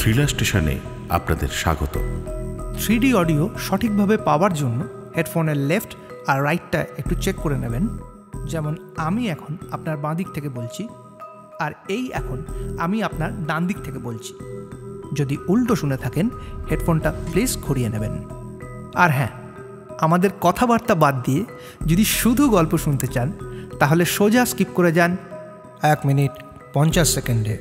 Thriller স্টেশনে আপনাদের স্বাগত। 3D অডিও সঠিকভাবে পাওয়ার জন্য হেডফোনের লেফট আর রাইটটা একটু চেক করে নেবেন। যেমন আমি এখন আপনার বাঁ দিক থেকে বলছি, আর এই এখন আমি আপনার ডান দিক থেকে বলছি। যদি উল্টো শুনে থাকেন হেডফোনটা প্লিজ ঘুরিয়ে নেবেন। আর হ্যাঁ, আমাদের কথাবার্তা বাদ দিয়ে যদি শুধু গল্প শুনতে চান তাহলে সোজা স্কিপ করে যান 1 মিনিট 50 সেকেন্ডে।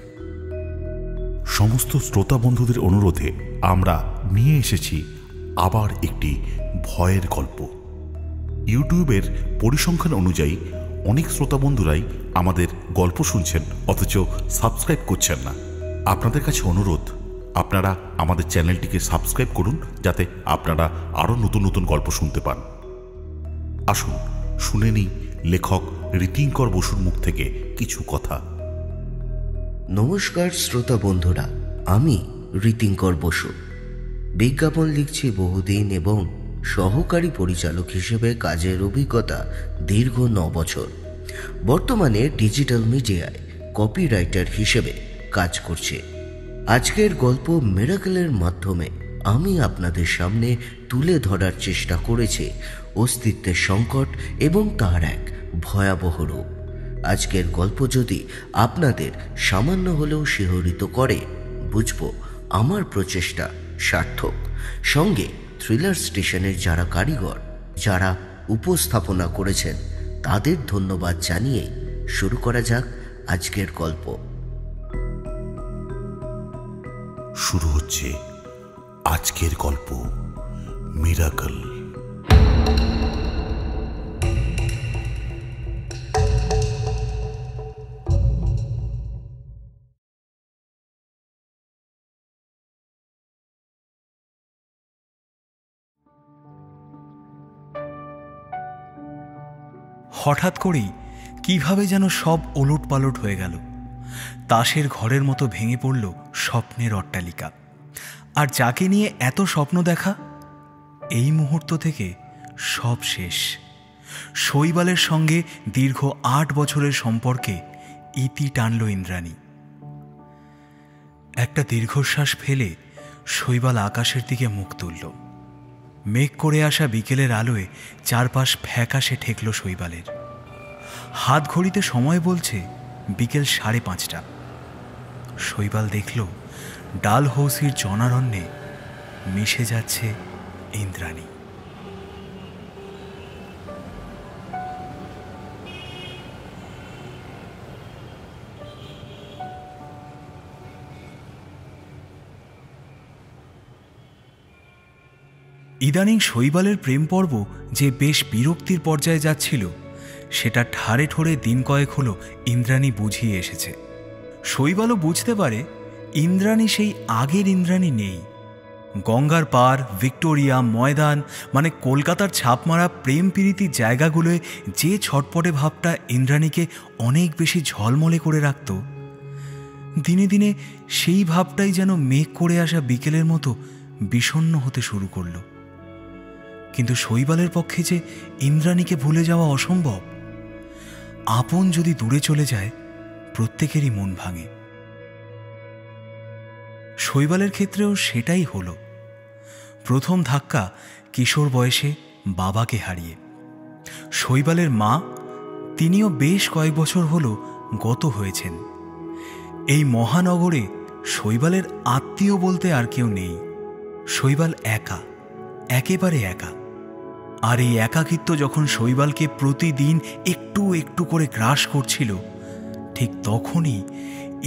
সমস্ত শ্রোতা বন্ধুদের অনুরোধে আমরা নিয়ে এসেছি আবার একটি ভয়ের গল্প। ইউটিউবের পরিসংখ্যান অনুযায়ী অনেক শ্রোতা বন্ধুরাই আমাদের গল্প শুনছেন অথচ সাবস্ক্রাইব করছেন না। আপনাদের কাছে অনুরোধ, আপনারা আমাদের চ্যানেলটিকে সাবস্ক্রাইব করুন যাতে আপনারা আরও নতুন নতুন গল্প শুনতে পান। আসুন শুনে নিই লেখক রীতিঙ্কর বসুর মুখ থেকে কিছু কথা। নমস্কার শ্রোতা বন্ধুরা, আমি রীতিঙ্কর বসু। বিজ্ঞাপন লিখছি বহুদিন এবং সহকারী পরিচালক হিসেবে কাজের অভিজ্ঞতা দীর্ঘ 9 বছর। বর্তমানে ডিজিটাল মিডিয়ায় কপিরাইটার হিসেবে কাজ করছে। আজকের গল্প মিরাকেলের মাধ্যমে আমি আপনাদের সামনে তুলে ধরার চেষ্টা করেছি অস্তিত্বের সংকট এবং তার এক ভয়াবহ রূপ। আজকের গল্প যদি আপনাদের সামান্য হলেও শিহরিত করে, বুঝব আমার প্রচেষ্টা সার্থক। সঙ্গে থ্রিলার স্টেশনের যারা কারিগর, যারা উপস্থাপনা করেছেন, তাদের ধন্যবাদ জানিয়ে শুরু করা যাক আজকের গল্প। শুরু হচ্ছে আজকের গল্প মিরাকল। হঠাৎ করেই কিভাবে যেন সব ওলটপালট হয়ে গেল। তাসের ঘরের মতো ভেঙে পড়ল স্বপ্নের অট্টালিকা। আর যাকে নিয়ে এত স্বপ্ন দেখা, এই মুহূর্ত থেকে সব শেষ। শৈবালের সঙ্গে দীর্ঘ 8 বছরের সম্পর্কে ইতি টানল ইন্দ্রাণী। একটা দীর্ঘশ্বাস ফেলে শৈবাল আকাশের দিকে মুখ তুলল। মেঘ করে আসা বিকেলের আলোয় চারপাশ ফ্যাকাশে ঠেকল শৈবালের। হাত ঘড়িতে সময় বলছে বিকেল 5:30। শৈবাল দেখল ডালহৌসির জনারণ্যে মিশে যাচ্ছে ইন্দ্রাণী। ইদানিং শৈবালের প্রেম পর্ব যে বেশ বিরক্তির পর্যায়ে যাচ্ছিল, সেটা ঠাড়ে ঠোড়ে দিন কয়েক হলো ইন্দ্রাণী বুঝিয়ে এসেছে। শৈবালও বুঝতে পারে ইন্দ্রাণী সেই আগের ইন্দ্রাণী নেই। গঙ্গার পার, ভিক্টোরিয়া, ময়দান মানে কলকাতার ছাপমারা প্রেম প্রীতির জায়গাগুলোয় যে ছটপটে ভাবটা ইন্দ্রাণীকে অনেক বেশি ঝলমলে করে রাখত, দিনে দিনে সেই ভাবটাই যেন মেঘ করে আসা বিকেলের মতো বিষণ্ণ হতে শুরু করল। কিন্তু শৈবালের পক্ষে যে ইন্দ্রাণীকে ভুলে যাওয়া অসম্ভব। আপন যদি দূরে চলে যায়, প্রত্যেকেরই মন ভাঙে। শৈবালের ক্ষেত্রেও সেটাই হলো। প্রথম ধাক্কা কিশোর বয়সে বাবাকে হারিয়ে। শৈবালের মা, তিনিও বেশ কয়েক বছর হলো গত হয়েছেন। এই মহানগরে শৈবালের আত্মীয় বলতে আর কেউ নেই। শৈবাল একা, একেবারে একা। আর এই একাকিত্ব যখন শৈবালকে প্রতিদিন একটু একটু করে গ্রাস করছিল, ঠিক তখনই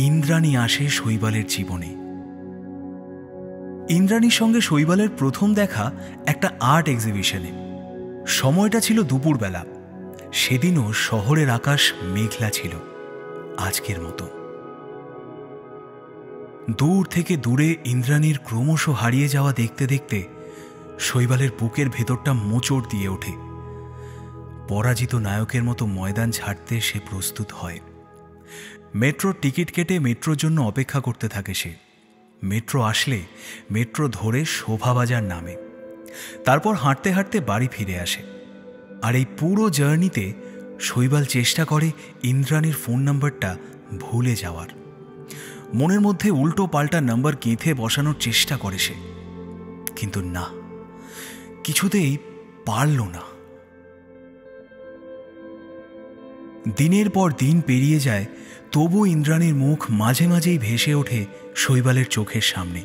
ইন্দ্রাণী আসে শৈবালের জীবনে। ইন্দ্রাণীর সঙ্গে শৈবালের প্রথম দেখা একটা আর্ট এক্সিবিশনে। সময়টা ছিল দুপুরবেলা। সেদিনও শহরের আকাশ মেঘলা ছিল, আজকের মতো। দূর থেকে দূরে ইন্দ্রাণীর ক্রমশ হারিয়ে যাওয়া দেখতে দেখতে শৈবালের বুকের ভেতরটা মোচড় দিয়ে ওঠে। পরাজিত নায়কের মতো ময়দান ছাড়তে সে প্রস্তুত হয়। মেট্রোর টিকিট কেটে মেট্রোর জন্য অপেক্ষা করতে থাকে সে। মেট্রো আসলে মেট্রো ধরে শোভাবাজার নামে, তারপর হাঁটতে হাঁটতে বাড়ি ফিরে আসে। আর এই পুরো জার্নিতে শৈবাল চেষ্টা করে ইন্দ্রাণীর ফোন নাম্বারটা ভুলে যাওয়ার। মনের মধ্যে উল্টো পাল্টা নাম্বার গেঁথে বসানোর চেষ্টা করে সে, কিন্তু না, কিছুতেই পারল না। দিনের পর দিন পেরিয়ে যায়, তবু ইন্দ্রাণীর মুখ মাঝে মাঝেই ভেসে ওঠে শৈবালের চোখের সামনে।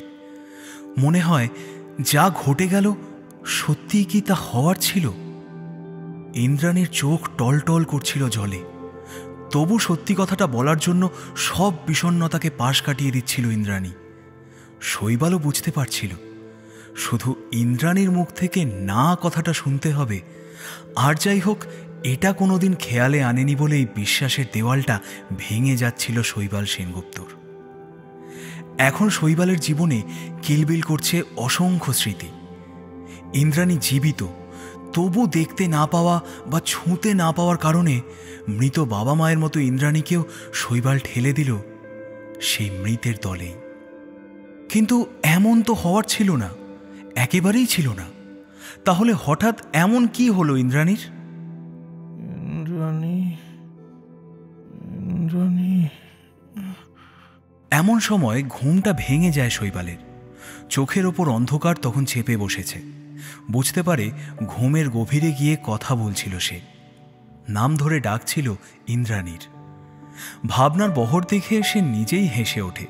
মনে হয় যা ঘটে গেল সত্যিই কি তা হওয়ার ছিল। ইন্দ্রাণীর চোখ টলটল করছিল জলে, তবু সত্যি কথাটা বলার জন্য সব বিষণ্ণতাকে পাশ কাটিয়ে দিচ্ছিল ইন্দ্রাণী। শৈবালও বুঝতে পারছিল শুধু ইন্দ্রাণীর মুখ থেকে না কথাটা শুনতে হবে। আর যাই হোক, এটা কোনোদিন খেয়ালে আনেনি বলেই বিশ্বাসের দেওয়ালটা ভেঙে যাচ্ছিল শৈবাল সেনগুপ্তর। এখন শৈবালের জীবনে কিলবিল করছে অসংখ্য স্মৃতি। ইন্দ্রাণী জীবিত, তবু দেখতে না পাওয়া বা ছুঁতে না পাওয়ার কারণে মৃত বাবা মায়ের মতো ইন্দ্রাণীকেও শৈবাল ঠেলে দিল সেই মৃতের দলেই। কিন্তু এমন তো হওয়ার ছিল না, একেবারেই ছিল না। তাহলে হঠাৎ এমন কি হলো ইন্দ্রাণীর? এমন সময় ঘুমটা ভেঙে যায় শৈবালের। চোখের ওপর অন্ধকার তখন চেপে বসেছে। বুঝতে পারে ঘুমের গভীরে গিয়ে কথা বলছিল সে, নাম ধরে ডাকছিল ইন্দ্রাণীর। ভাবনার বহর দেখে সে নিজেই হেসে ওঠে,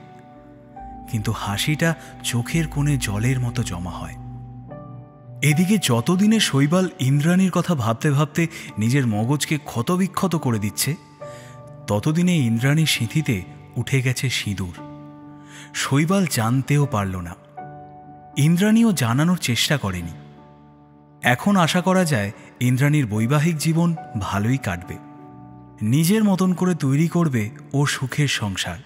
কিন্তু হাসিটা চোখের কোণে জলের মতো জমা হয়। এদিকে যতদিনে শৈবাল ইন্দ্রাণীর কথা ভাবতে ভাবতে নিজের মগজকে ক্ষতবিক্ষত করে দিচ্ছে, ততদিনে ইন্দ্রাণীর সিঁথিতে উঠে গেছে সিঁদুর। শৈবাল জানতেও পারল না, ইন্দ্রাণীও জানানোর চেষ্টা করেনি। এখন আশা করা যায় ইন্দ্রাণীর বৈবাহিক জীবন ভালোই কাটবে, নিজের মতন করে তৈরি করবে ও সুখের সংসার।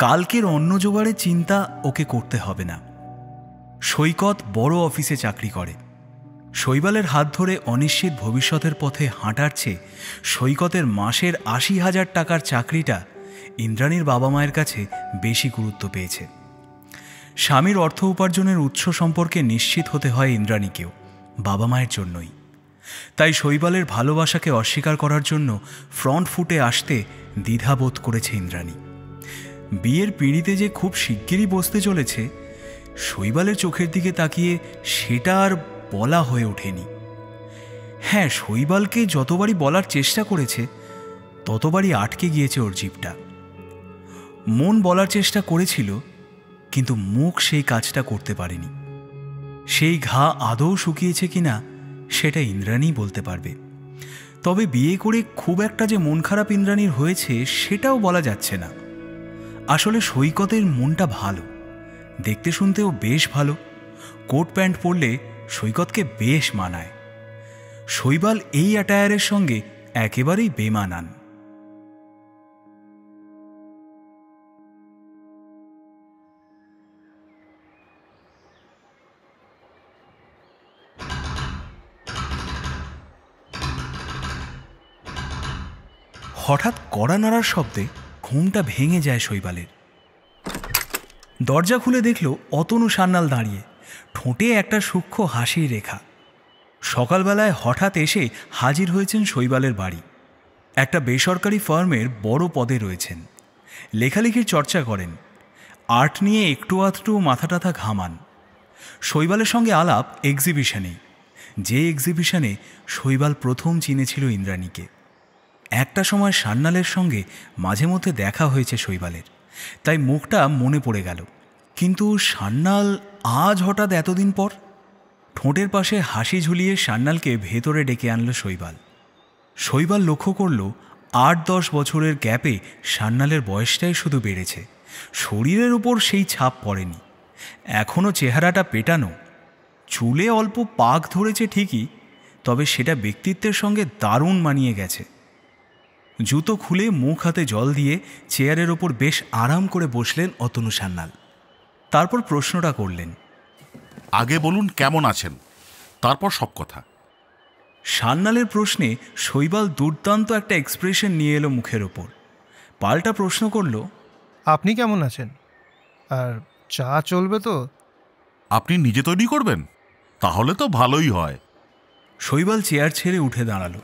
কালকের অন্ন জোগাড়ের চিন্তা ওকে করতে হবে না। সৈকত বড় অফিসে চাকরি করে। শৈবালের হাত ধরে অনিশ্চিত ভবিষ্যতের পথে হাঁটার চেয়ে সৈকতের মাসের ৮০,০০০ টাকার চাকরিটা ইন্দ্রাণীর বাবা মায়ের কাছে বেশি গুরুত্ব পেয়েছে। স্বামীর অর্থ উপার্জনের উৎস সম্পর্কে নিশ্চিত হতে হয় ইন্দ্রাণীকেও, বাবা মায়ের জন্যই। তাই শৈবালের ভালোবাসাকে অস্বীকার করার জন্য ফ্রন্ট ফুটে আসতে দ্বিধাবোধ করেছে ইন্দ্রাণী। বিয়ের পিঁড়িতে যে খুব শিগগিরই বসতে চলেছে, শৈবালের চোখের দিকে তাকিয়ে সেটা আর বলা হয়ে ওঠেনি। হ্যাঁ, শৈবালকে যতবারই বলার চেষ্টা করেছে ততবারই আটকে গিয়েছে ওর জিভটা। মন বলার চেষ্টা করেছিল, কিন্তু মুখ সেই কাজটা করতে পারেনি। সেই ঘা আদৌ শুকিয়েছে কিনা সেটা ইন্দ্রাণী বলতে পারবে। তবে বিয়ে করে খুব একটা যে মন খারাপ ইন্দ্রাণীর হয়েছে সেটাও বলা যাচ্ছে না। আসলে সৈকতের মনটা ভালো, দেখতে শুনতেও বেশ ভালো। কোট প্যান্ট পরলে সৈকতকে বেশ মানায়। শৈবাল এই অ্যাটায়ারের সঙ্গে একেবারেই বেমানান। হঠাৎ কড়া নাড়ার শব্দে ঘুমটা ভেঙে যায় শৈবালের। দরজা খুলে দেখল অতনু সান্যাল দাঁড়িয়ে, ঠোঁটে একটা সূক্ষ্ম হাসির রেখা। সকালবেলায় হঠাৎ এসে হাজির হয়েছেন শৈবালের বাড়ি। একটা বেসরকারি ফার্মের বড় পদে রয়েছেন, লেখালেখির চর্চা করেন, আর্ট নিয়ে একটু আধটু মাথা টাথা ঘামান। শৈবালের সঙ্গে আলাপ এক্সিবিশনে, যে এক্সিবিশনে শৈবাল প্রথম চিনেছিল ইন্দ্রাণীকে। একটা সময় সান্যালের সঙ্গে মাঝে মধ্যে দেখা হয়েছে শৈবালের, তাই মুখটা মনে পড়ে গেল। কিন্তু সান্যাল আজ হঠাৎ এতদিন পর? ঠোঁটের পাশে হাসি ঝুলিয়ে সান্যালকে ভেতরে ডেকে আনল শৈবাল। শৈবাল লক্ষ্য করল ৮-১০ বছরের গ্যাপে সান্যালের বয়সটাই শুধু বেড়েছে, শরীরের উপর সেই ছাপ পড়েনি। এখনও চেহারাটা পেটানো, চুলে অল্প পাক ধরেছে ঠিকই, তবে সেটা ব্যক্তিত্বের সঙ্গে দারুণ মানিয়ে গেছে। জুতো খুলে মুখ হাতে জল দিয়ে চেয়ারের ওপর বেশ আরাম করে বসলেন অতনু সান্যাল। তারপর প্রশ্নটা করলেন, আগে বলুন কেমন আছেন, তারপর সব কথা। সান্যালের প্রশ্নে শৈবাল দুর্দান্ত একটা এক্সপ্রেশন নিয়ে এলো মুখের ওপর। পাল্টা প্রশ্ন করল, আপনি কেমন আছেন? আর চা চলবে তো? আপনি নিজে তৈরি করবেন? তাহলে তো ভালোই হয়। শৈবাল চেয়ার ছেড়ে উঠে দাঁড়ালো।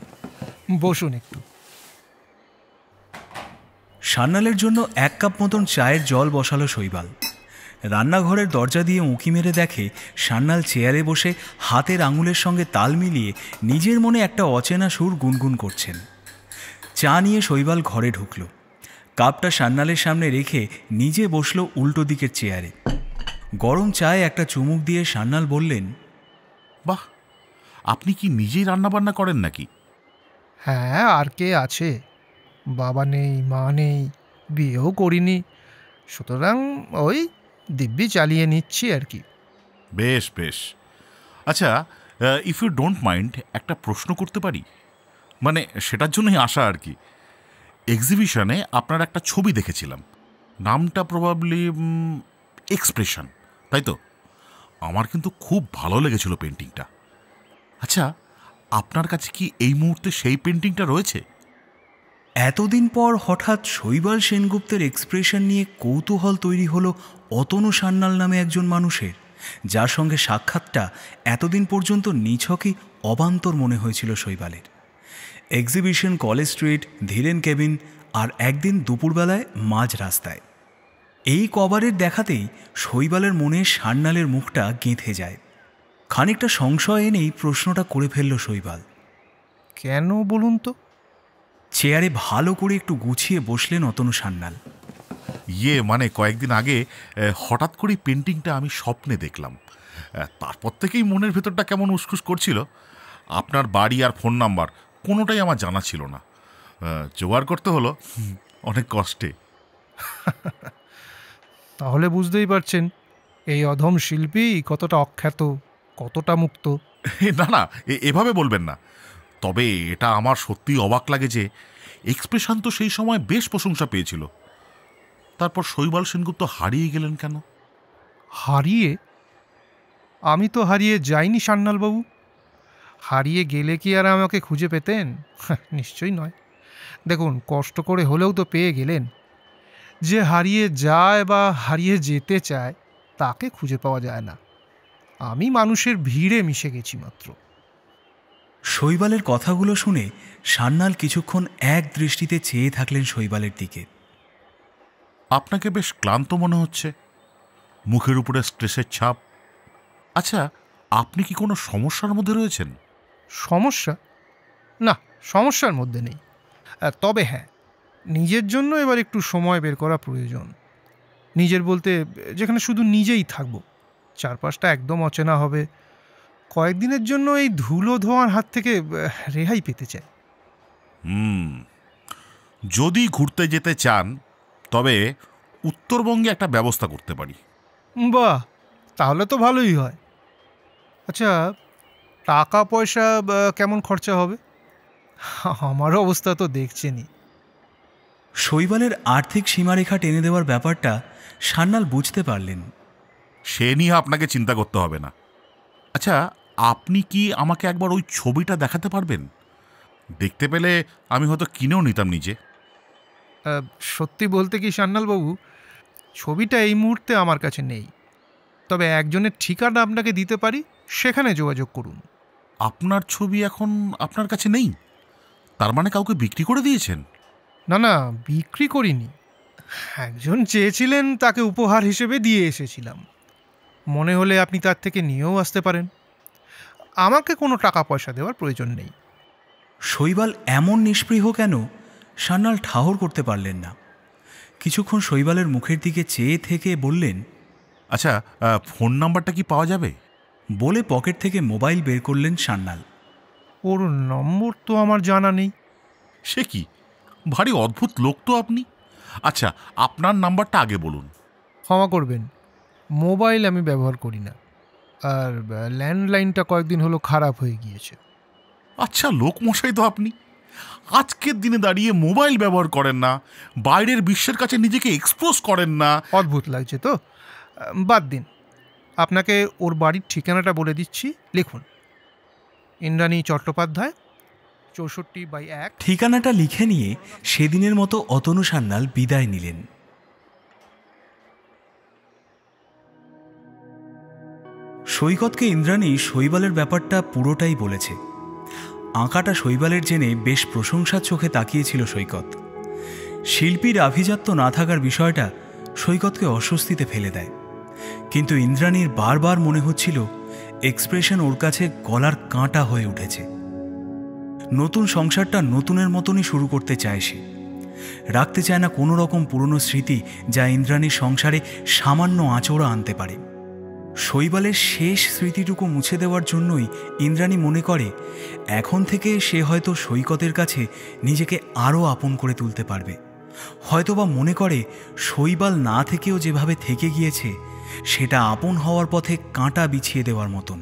বসুন একটু। সান্যালের জন্য 1 কাপ মতন চায়ের জল বসালো শৈবাল। রান্নাঘরের দরজা দিয়ে উঁকি মেরে দেখে সান্যাল চেয়ারে বসে হাতের আঙুলের সঙ্গে তাল মিলিয়ে নিজের মনে একটা অচেনা সুর গুনগুন করছেন। চা নিয়ে শৈবাল ঘরে ঢুকল। কাপটা সান্যালের সামনে রেখে নিজে বসল উল্টো দিকের চেয়ারে। গরম চায়ে একটা চুমুক দিয়ে সান্যাল বললেন, বাহ, আপনি কি নিজেই রান্নাবান্না করেন নাকি? হ্যাঁ, আর কে আছে? বাবা নেই, মা নেই, বিয়েও করিনি, সুতরাং ওই দিব্যি চালিয়ে নিচ্ছি আর কি। বেশ বেশ। আচ্ছা, ইফ ইউ ডোন্ট মাইন্ড একটা প্রশ্ন করতে পারি? মানে সেটার জন্যই আসা আর কি। এক্সিবিশনে আপনার একটা ছবি দেখেছিলাম, নামটা প্রবাবলি এক্সপ্রেশন, তাই তো? আমার কিন্তু খুব ভালো লেগেছিল পেন্টিংটা। আচ্ছা, আপনার কাছে কি এই মুহূর্তে সেই পেন্টিংটা রয়েছে? এতদিন পর হঠাৎ শৈবাল সেনগুপ্তের এক্সপ্রেশন নিয়ে কৌতূহল তৈরি হলো অতনু সান্যাল নামে একজন মানুষের, যার সঙ্গে সাক্ষাৎটা এতদিন পর্যন্ত নিছকই অবান্তর মনে হয়েছিল শৈবালের। Exhibition College Street, Dhiren Cabin, আর একদিন দুপুরবেলায় মাঝ রাস্তায়, এই কবারের দেখাতেই শৈবালের মনে সান্যালের মুখটা গেঁথে যায়। খানিকটা সংশয় এনেই প্রশ্নটা করে ফেলল শৈবাল। কেন বলুন তো? চেয়ারে ভালো করে একটু গুছিয়ে বসলেন অতনু সান্যাল। মানে কয়েকদিন আগে হঠাৎ করে পেন্টিংটা আমি স্বপ্নে দেখলাম। তারপর থেকেই মনের ভেতরটা কেমন উসখুস করছিল। আপনার বাড়ি আর ফোন নাম্বার কোনোটাই আমার জানা ছিল না, জোগাড় করতে হলো অনেক কষ্টে। তাহলে বুঝতেই পারছেন এই অধম শিল্পী কতটা অখ্যাত, কতটা মুক্ত। না না, এভাবে বলবেন না। তবে এটা আমার সত্যিই অবাক লাগে যে এক্সপ্রেশন তো সেই সময় বেশ প্রশংসা পেয়েছিল, তারপর শৈবাল সেনগুপ্ত হারিয়ে গেলেন কেন? হারিয়ে? আমি তো হারিয়ে যাইনি সান্যালবাবু। হারিয়ে গেলে কি আর আমাকে খুঁজে পেতেন? নিশ্চয়ই নয়। দেখুন, কষ্ট করে হলেও তো পেয়ে গেলেন। যে হারিয়ে যায় বা হারিয়ে যেতে চায় তাকে খুঁজে পাওয়া যায় না। আমি মানুষের ভিড়ে মিশে গেছি মাত্র। শৈবালের কথাগুলো শুনে সান্যাল কিছুক্ষণ এক দৃষ্টিতে চেয়ে থাকলেন শৈবালের দিকে। আপনাকে বেশ ক্লান্ত মনে হচ্ছে, মুখের উপরে স্ট্রেসের ছাপ। আচ্ছা, আপনি কি কোনো সমস্যার মধ্যে রয়েছেন? সমস্যা? না, সমস্যার মধ্যে নেই। তবে হ্যাঁ, নিজের জন্য এবার একটু সময় বের করা প্রয়োজন। নিজের বলতে যেখানে শুধু নিজেই থাকব, চারপাশটা একদম অচেনা হবে। কয়েকদিনের জন্য এই ধুলো ধোঁয়ার হাত থেকে রেহাই পেতে চাই। যদি ঘুরতে যেতে চান তবে উত্তরবঙ্গে একটা ব্যবস্থা করতে পারি। বাহ, তাহলে তো ভালোই হয়। আচ্ছা, টাকা পয়সা কেমন খরচা হবে? আমার অবস্থা তো দেখছেনই। শৈবালের আর্থিক সীমারেখা টেনে দেওয়ার ব্যাপারটা সান্যাল বুঝতে পারলেন। সে নিয়ে আপনাকে চিন্তা করতে হবে না। আচ্ছা, আপনি কি আমাকে একবার ওই ছবিটা দেখাতে পারবেন? দেখতে পেলে আমি হয়তো কিনেও নিতাম নিজে। সত্যি বলতে কি সান্যালবাবু, ছবিটা এই মুহূর্তে আমার কাছে নেই। তবে একজনের ঠিকানা আপনাকে দিতে পারি, সেখানে যোগাযোগ করুন। আপনার ছবি এখন আপনার কাছে নেই? তার মানে কাউকে বিক্রি করে দিয়েছেন? না না, বিক্রি করিনি। একজন চেয়েছিলেন, তাকে উপহার হিসেবে দিয়ে এসেছিলাম। মনে হলে আপনি তার থেকে নিয়েও আসতে পারেন। আমাকে কোনো টাকা পয়সা দেওয়ার প্রয়োজন নেই। শৈবাল এমন নিষ্পৃহ কেন, সান্যাল ঠাহর করতে পারলেন না। কিছুক্ষণ শৈবালের মুখের দিকে চেয়ে থেকে বললেন, আচ্ছা, ফোন নাম্বারটা কি পাওয়া যাবে? বলে পকেট থেকে মোবাইল বের করলেন সান্যাল। ওর নম্বর তো আমার জানা নেই। সে কি, ভারী অদ্ভুত লোক তো আপনি। আচ্ছা, আপনার নাম্বারটা আগে বলুন। ক্ষমা করবেন, মোবাইল আমি ব্যবহার করি না, আর ল্যান্ডলাইনটা কয়েকদিন হলো খারাপ হয়ে গিয়েছে। আচ্ছা, লোকমশাই তো আপনি আজকের দিনে দাঁড়িয়ে মোবাইল ব্যবহার করেন না, বাইরের বিশ্বের কাছে নিজেকে এক্সপোজ করেন না। অদ্ভুত লাগছে তো। বাদ দিন, আপনাকে ওর বাড়ির ঠিকানাটা বলে দিচ্ছি, লিখুন। ইন্দ্রাণী চট্টোপাধ্যায়, 64/1। ঠিকানাটা লিখে নিয়ে সেদিনের মতো অতনু সান্যাল বিদায় নিলেন। সৈকতকে ইন্দ্রাণী শৈবালের ব্যাপারটা পুরোটাই বলেছে। আঁকাটা শৈবালের জেনে বেশ প্রশংসার চোখে তাকিয়েছিল সৈকত। শিল্পীর আভিজাত্য না থাকার বিষয়টা সৈকতকে অস্বস্তিতে ফেলে দেয়, কিন্তু ইন্দ্রাণীর বারবার মনে হচ্ছিল এক্সপ্রেশন ওর কাছে গলার কাঁটা হয়ে উঠেছে। নতুন সংসারটা নতুনের মতনই শুরু করতে চায় সে, রাখতে চায় না কোনো রকম পুরনো স্মৃতি যা ইন্দ্রাণীর সংসারে সামান্য আঁচড়া আনতে পারে। শৈবালের শেষ স্মৃতিটুকু মুছে দেওয়ার জন্যই ইন্দ্রাণী মনে করে এখন থেকে সে হয়তো সৈকতের কাছে নিজেকে আরও আপন করে তুলতে পারবে। হয়তোবা মনে করে শৈবাল না থেকেও যেভাবে থেকে গিয়েছে সেটা আপন হওয়ার পথে কাঁটা বিছিয়ে দেওয়ার মতন।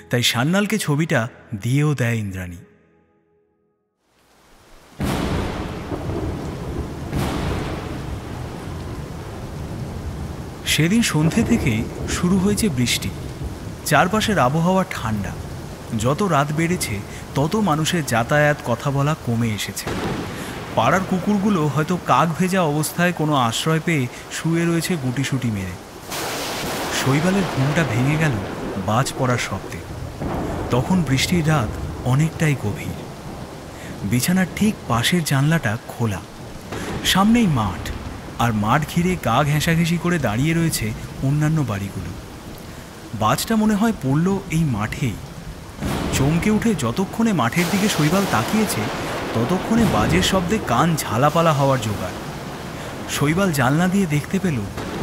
তাই সান্যালকে ছবিটা দিয়েও দেয় ইন্দ্রাণী। সেদিন সন্ধ্যে থেকেই শুরু হয়েছে বৃষ্টি। চারপাশের আবহাওয়া ঠান্ডা। যত রাত বেড়েছে তত মানুষের যাতায়াত কথা বলা কমে এসেছে। পাড়ার কুকুরগুলো হয়তো কাক ভেজা অবস্থায় কোনো আশ্রয় পেয়ে শুয়ে রয়েছে গুটিসুটি মেরে। শৈবালের ঘুমটা ভেঙে গেল বাজ পড়ার শব্দে। তখন বৃষ্টির রাত অনেকটাই গভীর। বিছানার ঠিক পাশের জানলাটা খোলা, সামনেই মাঠ, আর মাঠ ঘিরে গা ঘেঁষাঘেঁষি করে দাঁড়িয়ে রয়েছে অন্যান্য বাড়িগুলো। বাজটা মনে হয় পড়ল এই মাঠেই। চমকে উঠে যতক্ষণে মাঠের দিকে শৈবাল তাকিয়েছে ততক্ষণে বাজের শব্দে কান ঝালাপালা হওয়ার জোগাড়। শৈবাল জানলা দিয়ে দেখতে পেল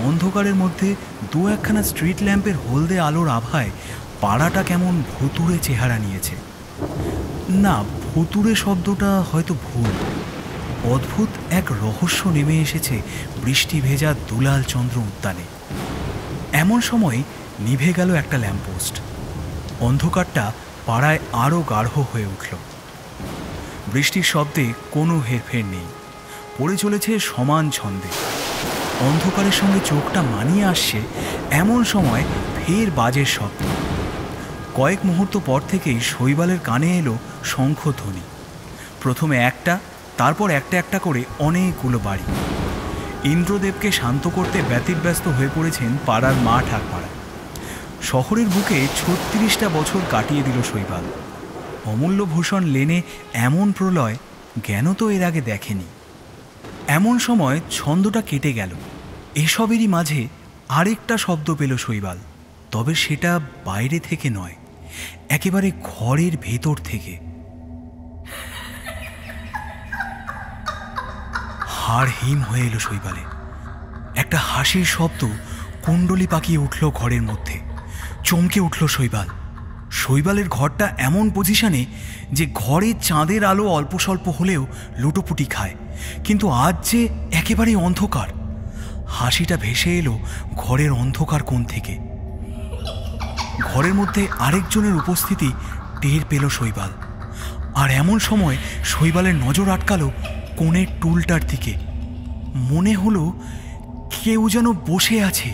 অন্ধকারের মধ্যে দু একখানা স্ট্রিট ল্যাম্পের হলদে আলোর আভায় পাড়াটা কেমন ভুতুড়ে চেহারা নিয়েছে। না, ভুতুড়ে শব্দটা হয়তো ভুল। অদ্ভুত এক রহস্য নেমে এসেছে বৃষ্টি ভেজা দুলাল চন্দ্র উদ্যানে। এমন সময় নিভে গেল একটা ল্যাম্পপোস্ট। অন্ধকারটা পাড়ায় আরও গাঢ় হয়ে উঠল। বৃষ্টির শব্দে কোনো হেরফের নেই, পড়ে চলেছে সমান ছন্দে। অন্ধকারের সঙ্গে চোখটা মানিয়ে আসছে এমন সময় ফের বাজের শব্দ। কয়েক মুহূর্ত পর থেকেই শৈবালের কানে এলো শঙ্খধ্বনি। প্রথমে একটা, তারপর একটা একটা করে অনেকগুলো বাড়ি। ইন্দ্রদেবকে শান্ত করতে ব্যতিব্যস্ত হয়ে পড়েছেন পাড়ার মা ঠাকমারা। শহরের বুকে ৩৬টা বছর কাটিয়ে দিল শৈবাল। অমূল্যভূষণ লেনে এমন প্রলয় জ্ঞান তো এর আগে দেখেনি। এমন সময় ছন্দটা কেটে গেল। এসবেরই মাঝে আরেকটা শব্দ পেল শৈবাল, তবে সেটা বাইরে থেকে নয়, একেবারে ঘরের ভেতর থেকে। হাড় হিম হয়ে এলো শৈবালে। একটা হাসির শব্দ কুণ্ডলি পাকিয়ে উঠল ঘরের মধ্যে। চমকে উঠল শৈবাল। শৈবালের ঘরটা এমন পজিশনে যে ঘরে চাঁদের আলো অল্প স্বল্প হলেও লুটোপুটি খায়, কিন্তু আজ যে একেবারেই অন্ধকার। হাসিটা ভেসে এলো ঘরের অন্ধকার কোণ থেকে। ঘরের মধ্যে আরেকজনের উপস্থিতি টের পেল শৈবাল। আর এমন সময় শৈবালের নজর আটকালো কোণের টুলটার দিকে। মনে হলো কেউ যেন বসে আছে।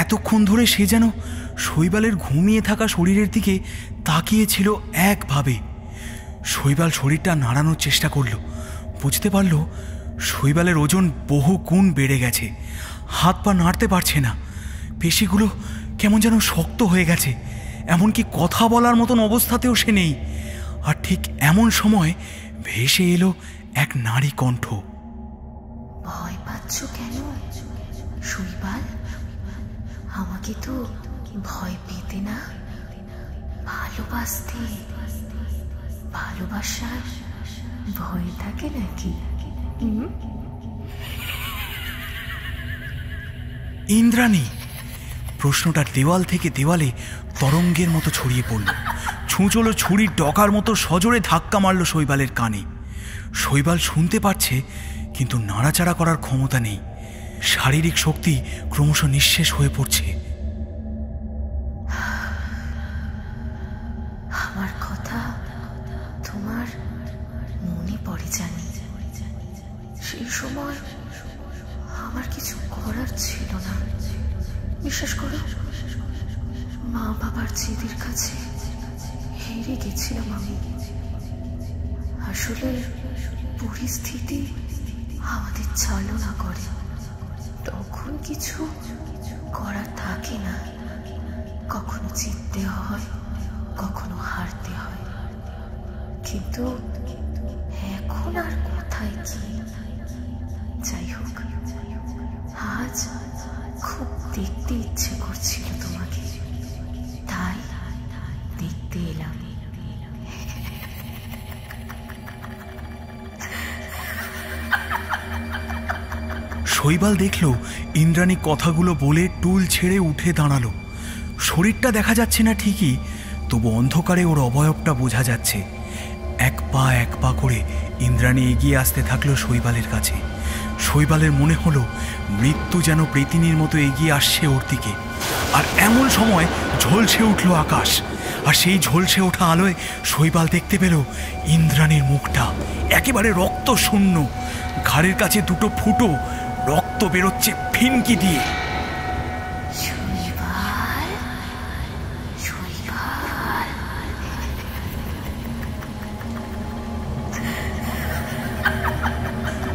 এতক্ষণ ধরে সে যেন শৈবালের ঘুমিয়ে থাকা শরীরের দিকে তাকিয়েছিল একভাবে। শৈবাল শরীরটা নাড়ানোর চেষ্টা করল। বুঝতে পারল শৈবালের ওজন বহু গুণ বেড়ে গেছে। হাত পা নাড়তে পারছে না। পেশিগুলো কেমন যেন শক্ত হয়ে গেছে। এমনকি কথা বলার মতন অবস্থাতেও সে নেই। আর ঠিক এমন সময় ভেসে এলো এক নারী কণ্ঠ। ভয় পাচ্ছ কেন শৈবাল? আমাকে তো ভয় পেতে না, ভালোবাসতে। ভালোবাসার ভয় থাকে নাকি? ইন্দ্রাণী! প্রশ্নটা দেওয়াল থেকে দেওয়ালে তরঙ্গের মতো ছড়িয়ে পড়ল। ছুঁচলো ছুরির ডগার মতো সজোরে ধাক্কা মারল শৈবালের কানে। শৈবাল শুনতে পাচ্ছে, কিন্তু নাড়াচাড়া করার ক্ষমতা নেই। শারীরিক শক্তি ক্রমশ নিঃশেষ হয়ে পড়ছে। আমার কথা তোমার মনে পড়ে জানি। সেই সময় আমার কিছু করার ছিল না। বিশ্বাস করো, মা বাবার জেদের কাছে হেরে গেছিলাম আমি। আসলে পরিস্থিতি আমাদের চালনা করে, তখন কিছু করার থাকে না। কখনো জিততে হয়, কখনো হারতে হয়। কিন্তু এখন আর কোথায় কি, দেখতে ইচ্ছে করছিল তোমাকে, তাই দেখতে এলাম। শৈবাল দেখল ইন্দ্রাণী কথাগুলো বলে টুল ছেড়ে উঠে দাঁড়ালো। শরীরটা দেখা যাচ্ছে না ঠিকই, তবু অন্ধকারে ওর অবয়বটা বোঝা যাচ্ছে। এক পা করে ইন্দ্রাণী এগিয়ে আসতে থাকলো শৈবালের কাছে। শৈবালের মনে হলো মৃত্যু যেন প্রেতিনীর মতো এগিয়ে আসছে ওর দিকে। আর এমন সময় ঝলসে উঠল আকাশ, আর সেই ঝলসে ওঠা আলোয় শৈবাল দেখতে পেল ইন্দ্রাণীর মুখটা একেবারে রক্ত শূন্য। ঘাড়ের কাছে দুটো ফুটো রক্ত বেরোচ্ছে ফিনকি দিয়ে।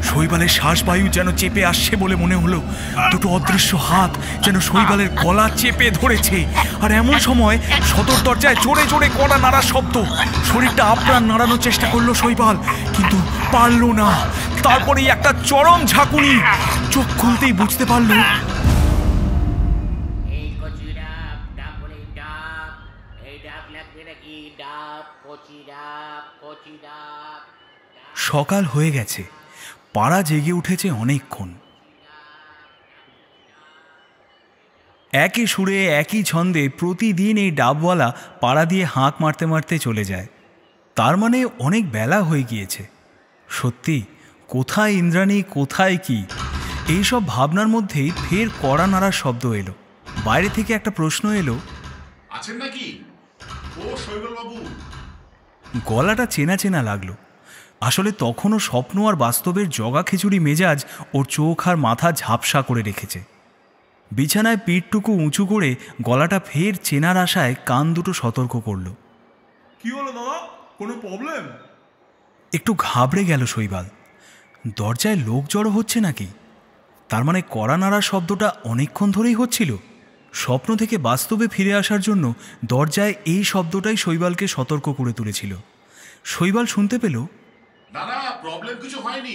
শৈবালের শ্বাসবায়ু যেন চেপে আসছে বলে মনে হলো। দুটো অদৃশ্য হাত যেন শৈবালের গলা চেপে ধরেছে। আর এমন সময় সদর দরজায় জোরে জোরে কড়া নাড়ার শব্দ। শরীরটা আপ্রাণ নাড়ানোর চেষ্টা করলো শৈবাল, কিন্তু পারল না। তারপরেই একটা চরম ঝাঁকুনি। চোখ খুলতেই বুঝতে পারলো সকাল হয়ে গেছে। পাড়া জেগে উঠেছে অনেকক্ষণ। একই সুরে একই ছন্দে প্রতিদিন এই ডাবওয়ালা পাড়া দিয়ে হাঁক মারতে মারতে চলে যায়। তার মানে অনেক বেলা হয়ে গিয়েছে। সত্যি, কোথায় ইন্দ্রাণী, কোথায় কি, এইসব ভাবনার মধ্যেই ফের কড়া নাড়ার শব্দ এলো। বাইরে থেকে একটা প্রশ্ন এলো, আছেন নাকি ও শৈবাল বাবু? গলাটা চেনা চেনা লাগলো। আসলে তখনও স্বপ্ন আর বাস্তবের জগা খিচুড়ি মেজাজ ওর চোখ আর মাথা ঝাপসা করে রেখেছে। বিছানায় পিঠটুকু উঁচু করে গলাটা ফের চেনার আশায় কান দুটো সতর্ক করল। কি হলো দাদা, কোনো প্রবলেম? একটু ঘাবড়ে গেল শৈবাল। দরজায় লোক জড়ো হচ্ছে নাকি? তার মানে কড়া নাড়ার শব্দটা অনেকক্ষণ ধরেই হচ্ছিল। স্বপ্ন থেকে বাস্তবে ফিরে আসার জন্য দরজায় এই শব্দটাই শৈবালকে সতর্ক করে তুলেছিল। শৈবাল শুনতে পেল, না না, প্রবলেম কিছু হয়নি,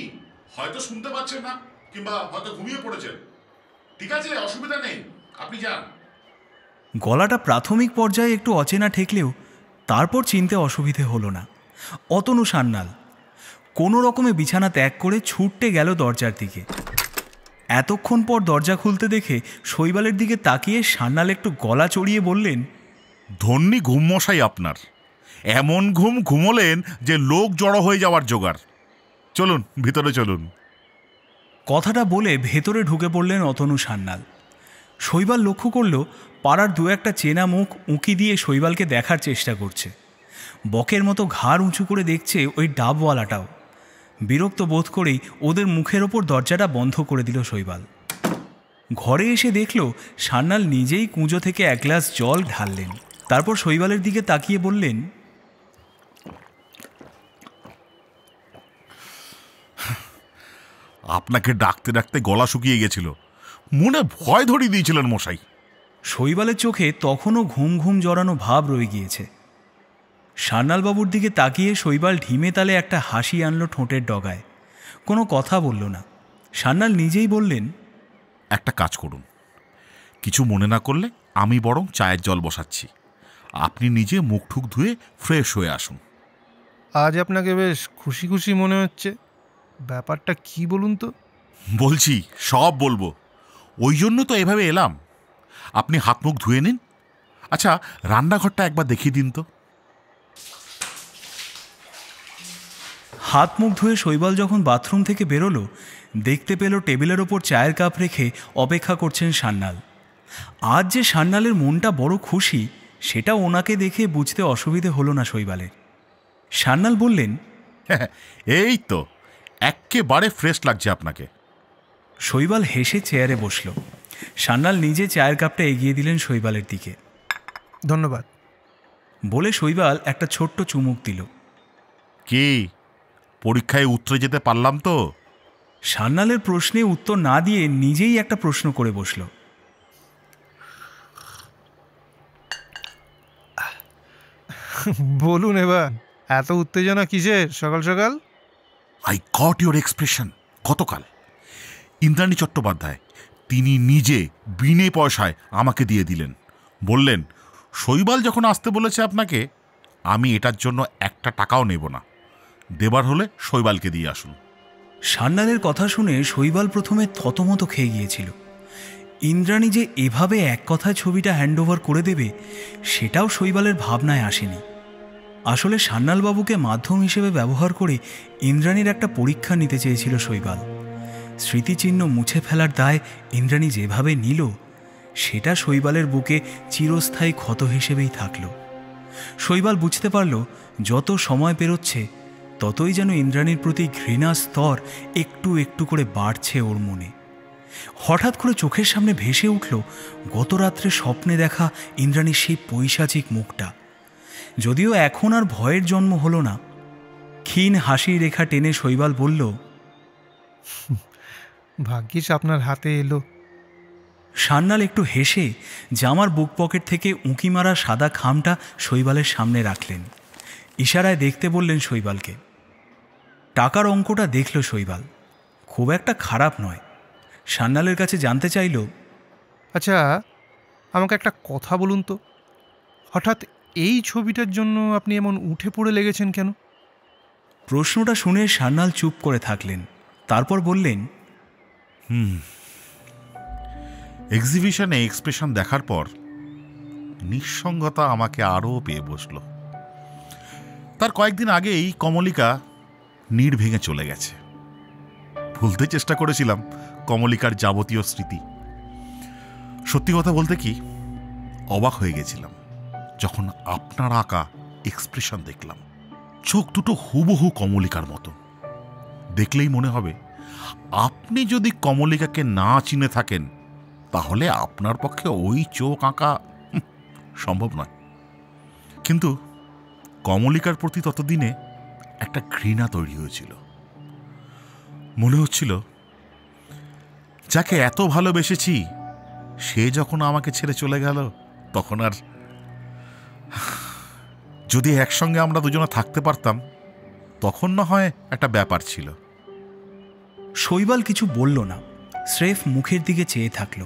হয়তো শুনতে পাচ্ছেন না, কিংবা হয়তো ঘুমিয়ে পড়েছেন। ঠিক আছে, অসুবিধা নেই, আপনি যান। গলাটা প্রাথমিক পর্যায়ে একটু অচেনা ঠেকলেও তারপর চিনতে অসুবিধে হলো না। অতনু সান্যাল কোনো রকমে বিছানা ত্যাগ করে ছুটতে গেল দরজার দিকে। এতক্ষণ পর দরজা খুলতে দেখে শৈবালের দিকে তাকিয়ে সান্যাল একটু গলা চড়িয়ে বললেন, ধন্যী ঘুম মশাই আপনার। এমন ঘুম ঘুমোলেন যে লোক জড়ো হয়ে যাওয়ার জোগাড়। চলুন ভিতরে চলুন। কথাটা বলে ভেতরে ঢুকে পড়লেন অতনু সান্যাল। শৈবাল লক্ষ্য করল পাড়ার দু একটা চেনা মুখ উঁকি দিয়ে শৈবালকে দেখার চেষ্টা করছে। বকের মতো ঘাড় উঁচু করে দেখছে ওই ডাবওয়ালাটাও। বিরক্ত বোধ করেই ওদের মুখের ওপর দরজাটা বন্ধ করে দিল শৈবাল। ঘরে এসে দেখল সান্যাল নিজেই কুঁজো থেকে এক গ্লাস জল ঢাললেন। তারপর শৈবালের দিকে তাকিয়ে বললেন, আপনাকে ডাকতে ডাকতে গলা শুকিয়ে গেছিল, মনে ভয় ধরিয়ে দিয়েছিলেন মশাই। শৈবালের চোখে তখনও ঘুম ঘুম জড়ানো ভাব রয়ে গিয়েছে। সান্যালবাবুর দিকে তাকিয়ে শৈবাল ঢিমে তালে একটা হাসি আনলো ঠোঁটের ডগায়। কোনো কথা বলল না। সান্যাল নিজেই বললেন, একটা কাজ করুন, কিছু মনে না করলে আমি বরং চায়ের জল বসাচ্ছি, আপনি নিজে মুখ ঠুক ধুয়ে ফ্রেশ হয়ে আসুন। আজ আপনাকে বেশ খুশি খুশি মনে হচ্ছে, ব্যাপারটা কি বলুন তো? বলছি, সব বলবো, ওই জন্য তো এভাবে এলাম। আপনি হাত মুখ ধুয়ে নিন। আচ্ছা, রান্নাঘরটা একবার দেখিয়ে দিন তো। হাত মুখ ধুয়ে শৈবাল যখন বাথরুম থেকে বেরোলো, দেখতে পেল টেবিলের ওপর চায়ের কাপ রেখে অপেক্ষা করছেন সান্যাল। আজ যে সান্যালের মনটা বড় খুশি, সেটা ওনাকে দেখে বুঝতে অসুবিধে হলো না শৈবালের। সান্যাল বললেন, এই তো, একেবারে ফ্রেশ লাগছে আপনাকে। শৈবাল হেসে চেয়ারে বসল। সান্যাল নিজে চায়ের কাপটা এগিয়ে দিলেন শৈবালের দিকে। ধন্যবাদ বলে শৈবাল একটা ছোট্ট চুমুক দিল। কি, পরীক্ষায় উত্তরে যেতে পারলাম তো? সান্যালের প্রশ্নে উত্তর না দিয়ে নিজেই একটা প্রশ্ন করে বসল। বলুন এবার, এত উত্তেজনা কিসের সকাল সকাল? I got your expression. গতকাল ইন্দ্রাণী চট্টোপাধ্যায় তিনি নিজে বিনে পয়সায় আমাকে দিয়ে দিলেন। বললেন, শৈবাল যখন আসতে বলেছে আপনাকে, আমি এটার জন্য একটা টাকাও নেব না, দেবার হলে শৈবালকে দিয়ে আসুন। সান্যালের কথা শুনে শৈবাল প্রথমে থতমত খেয়ে গিয়েছিল। ইন্দ্রাণী যে এভাবে এক কথায় ছবিটা হ্যান্ডওভার করে দেবে সেটাও শৈবালের ভাবনায় আসেনি। আসলে সান্যালবাবুকে মাধ্যম হিসেবে ব্যবহার করে ইন্দ্রাণীর একটা পরীক্ষা নিতে চেয়েছিল শৈবাল। স্মৃতিচিহ্ন মুছে ফেলার দায় ইন্দ্রাণী যেভাবে নিল, সেটা শৈবালের বুকে চিরস্থায়ী ক্ষত হিসেবেই থাকল। শৈবাল বুঝতে পারল যত সময় পেরোচ্ছে ততই যেন ইন্দ্রাণীর প্রতি ঘৃণার স্তর একটু একটু করে বাড়ছে ওর মনে। হঠাৎ করে চোখের সামনে ভেসে উঠল গত রাত্রে স্বপ্নে দেখা ইন্দ্রাণীর সেই পৈশাচিক মুখটা। যদিও এখন আর ভয়ের জন্ম হলো না। ক্ষীণ হাসির রেখা টেনে শৈবাল বলল, ভাগ্যিস আপনার হাতে এলো। সান্যাল একটু হেসে জামার বুক পকেট থেকে উঁকি মারা সাদা খামটা শৈবালের সামনে রাখলেন। ইশারায় দেখতে বললেন শৈবালকে। টাকার অঙ্কটা দেখল শৈবাল, খুব একটা খারাপ নয়। সান্যালের কাছে জানতে চাইল, আচ্ছা, আমাকে একটা কথা বলুন তো, হঠাৎ এই ছবিটার জন্য আপনি এমন উঠে পড়ে লেগেছেন কেন? প্রশ্নটা শুনে সান্যাল চুপ করে থাকলেন। তারপর বললেন, এক্সিবিশনে এক্সপ্রেশন দেখার পর নিঃসঙ্গতা আমাকে আরও পেয়ে বসল। তার কয়েকদিন আগেই কমলিকা নীড় ভেঙে চলে গেছে। ভুলতে চেষ্টা করেছিলাম কমলিকার যাবতীয় স্মৃতি। সত্যি কথা বলতে কি, অবাক হয়ে গেছিলাম যখন আপনার আঁকা এক্সপ্রেশন দেখলাম। চোখ দুটো হুবহু কমলিকার মতো। দেখলেই মনে হবে আপনি যদি কমলিকাকে না চিনে থাকেন তাহলে আপনার পক্ষে ওই চোখ আঁকা সম্ভব নয়। কিন্তু কমলিকার প্রতি ততদিনে একটা ঘৃণা তৈরি হয়েছিল। মনে হচ্ছিল যাকে এত ভালোবেসেছি সে যখন আমাকে ছেড়ে চলে গেল, তখন আর যদি একসঙ্গে আমরা দুজনে থাকতে পারতাম তখন না হয় একটা ব্যাপার ছিল। শৈবাল কিছু বলল না, স্রেফ মুখের দিকে চেয়ে থাকল।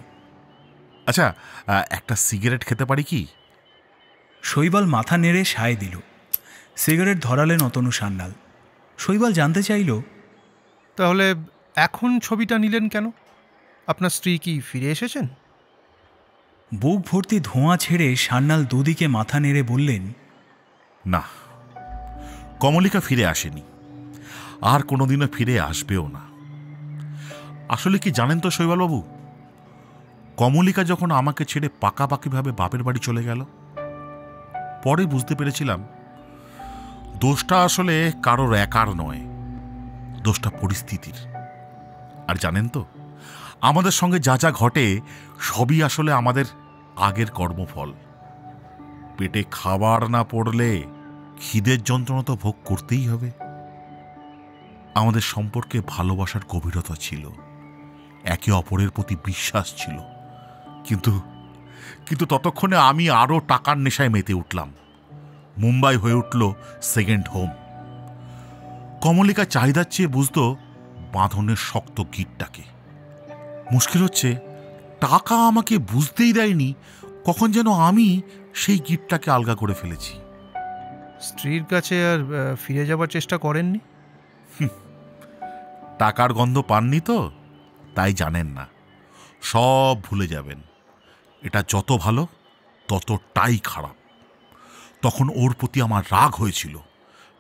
আচ্ছা, একটা সিগারেট খেতে পারি কি? শৈবাল মাথা নেড়ে সায় দিল। সিগারেট ধরালেন অতনু সান্যাল। শৈবাল জানতে চাইল, তাহলে এখন ছবিটা নিলেন কেন? আপনার স্ত্রী কি ফিরে এসেছেন? বুক ভর্তি ধোঁয়া ছেড়ে সান্যাল দুদিকে মাথা নেড়ে বললেন, না, কমলিকা ফিরে আসেনি, আর কোনোদিনও ফিরে আসবেও না। আসলে কি জানেন তো শৈবালবাবু, কমলিকা যখন আমাকে ছেড়ে পাকাপাকিভাবে বাপের বাড়ি চলে গেল, পরে বুঝতে পেরেছিলাম দোষটা আসলে কারোর একার নয়, দোষটা পরিস্থিতির। আর জানেন তো, আমাদের সঙ্গে যা যা ঘটে সবই আসলে আমাদের আগের কর্মফল। পেটে খাবার না পড়লে খিদের যন্ত্রণা তো ভোগ করতেই হবে। আমাদের সম্পর্কে ভালোবাসার গভীরতা ছিল, একে অপরের প্রতি বিশ্বাস ছিল, কিন্তু কিন্তু ততক্ষণে আমি আরও টাকার নেশায় মেতে উঠলাম। মুম্বাই হয়ে উঠল সেকেন্ড হোম। কমলিকা চাহিদার চেয়ে বুঝত বাঁধনের শক্ত গিঁটটাকে। মুশকিল হচ্ছে, টাকা আমাকে বুঝতেই দেয়নি কখন যেন আমি সেই গিঁটটাকে আলগা করে ফেলেছি। স্ত্রীর কাছে আর ফিরে যাবার চেষ্টা করেননি? টাকার গন্ধ পাননি তো, তাই জানেন না। সব ভুলে যাবেন। এটা যত ভালো ততটাই খারাপ। তখন ওর প্রতি আমার রাগ হয়েছিল,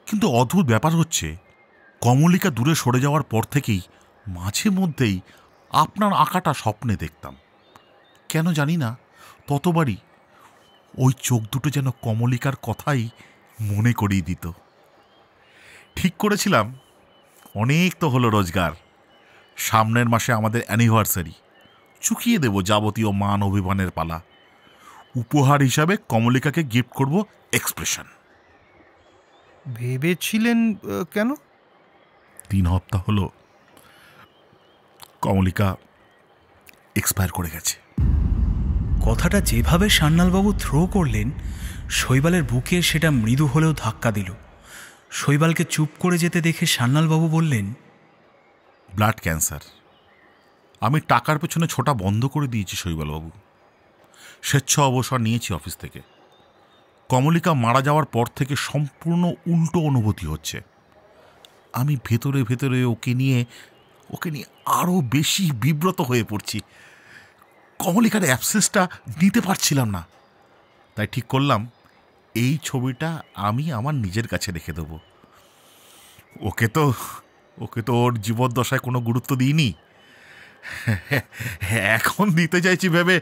কিন্তু অদ্ভুত ব্যাপার হচ্ছে, কমলিকা দূরে সরে যাওয়ার পর থেকেই মাঝে মধ্যেই আপনার আঁকাটা স্বপ্নে দেখতাম। কেন জানি না, ততবারই ওই চোখ দুটো যেন কমলিকার কথাই মনে করিয়ে দিত। ঠিক করেছিলাম, অনেক তো হলো রোজগার, সামনের মাসে আমাদের অ্যানিভার্সারি, চুকিয়ে দেব যাবতীয় মান অভিমানের পালা। উপহার হিসাবে কমলিকাকে গিফট করব এক্সপ্রেশন। ভেবেছিলেন কেন? 3 সপ্তাহ হলো কমলিকা এক্সপায়ার করে গেছে। কথাটা যেভাবে সান্যালবাবু থ্রো করলেন, শৈবালের বুকে সেটা মৃদু হলেও ধাক্কা দিল। শৈবালকে চুপ করে যেতে দেখে সান্যালবাবু বললেন, ব্লাড ক্যান্সার, আমি টাকার পেছনে ছোটা বন্ধ করে দিয়েছি শৈবালবাবু। স্বেচ্ছা অবসর নিয়েছি অফিস থেকে। কমলিকা মারা যাওয়ার পর থেকে সম্পূর্ণ উল্টো অনুভূতি হচ্ছে। আমি ভেতরে ভেতরে ওকে নিয়ে আরও বেশি বিব্রত হয়ে পড়ছি। কমলিকার অ্যাবসেসটা নিতে পারছিলাম না। তাই ঠিক করলাম এই ছবিটা আমি আমার নিজের কাছে রেখে দেবো। ওকে তো ওর জীবদ্দশায় কোনো গুরুত্ব দিইনি, এখন দিতে চাইছি ভেবে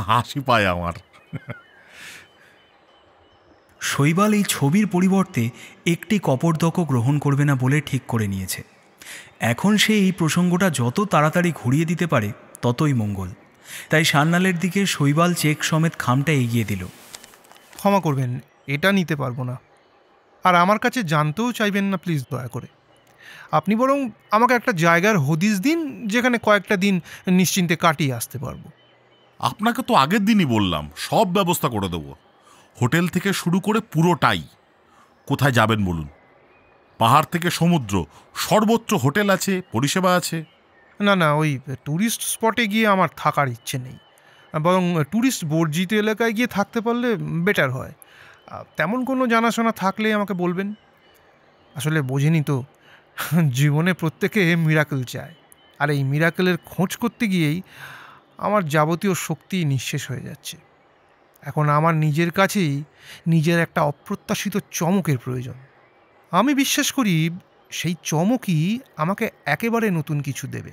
হাসি পায় আমার। শৈবাল এই ছবির পরিবর্তে একটি কপর্দক গ্রহণ করবে না বলে ঠিক করে নিয়েছে। এখন সে এই প্রসঙ্গটা যত তাড়াতাড়ি ঘুরিয়ে দিতে পারে ততই মঙ্গল। তাই সান্যালের দিকে শৈবাল চেক সমেত খামটা এগিয়ে দিল। ক্ষমা করবেন, এটা নিতে পারবো না, আর আমার কাছে জানতেও চাইবেন না প্লিজ, দয়া করে। আপনি বরং আমাকে একটা জায়গার হদিস দিন যেখানে কয়েকটা দিন নিশ্চিন্তে কাটিয়ে আসতে পারবো। আপনাকে তো আগের দিনই বললাম সব ব্যবস্থা করে দেবো, হোটেল থেকে শুরু করে পুরোটাই। কোথায় যাবেন বলুন? পাহাড় থেকে সমুদ্র, সর্বোচ্চ হোটেল আছে, পরিষেবা আছে। না, ওই ট্যুরিস্ট স্পটে গিয়ে আমার থাকার ইচ্ছে নেই, বরং ট্যুরিস্ট বর্জিত এলাকায় গিয়ে থাকতে পারলে বেটার হয়। তেমন কোনো জানাশোনা থাকলে আমাকে বলবেন। আসলে বোঝেনি তো, জীবনে প্রত্যেকে মিরাকেল চায়, আর এই মিরাকেলের খোঁজ করতে গিয়েই আমার যাবতীয় শক্তি নিঃশেষ হয়ে যাচ্ছে। এখন আমার নিজের কাছেই নিজের একটা অপ্রত্যাশিত চমকের প্রয়োজন। আমি বিশ্বাস করি সেই চমকই আমাকে একেবারে নতুন কিছু দেবে।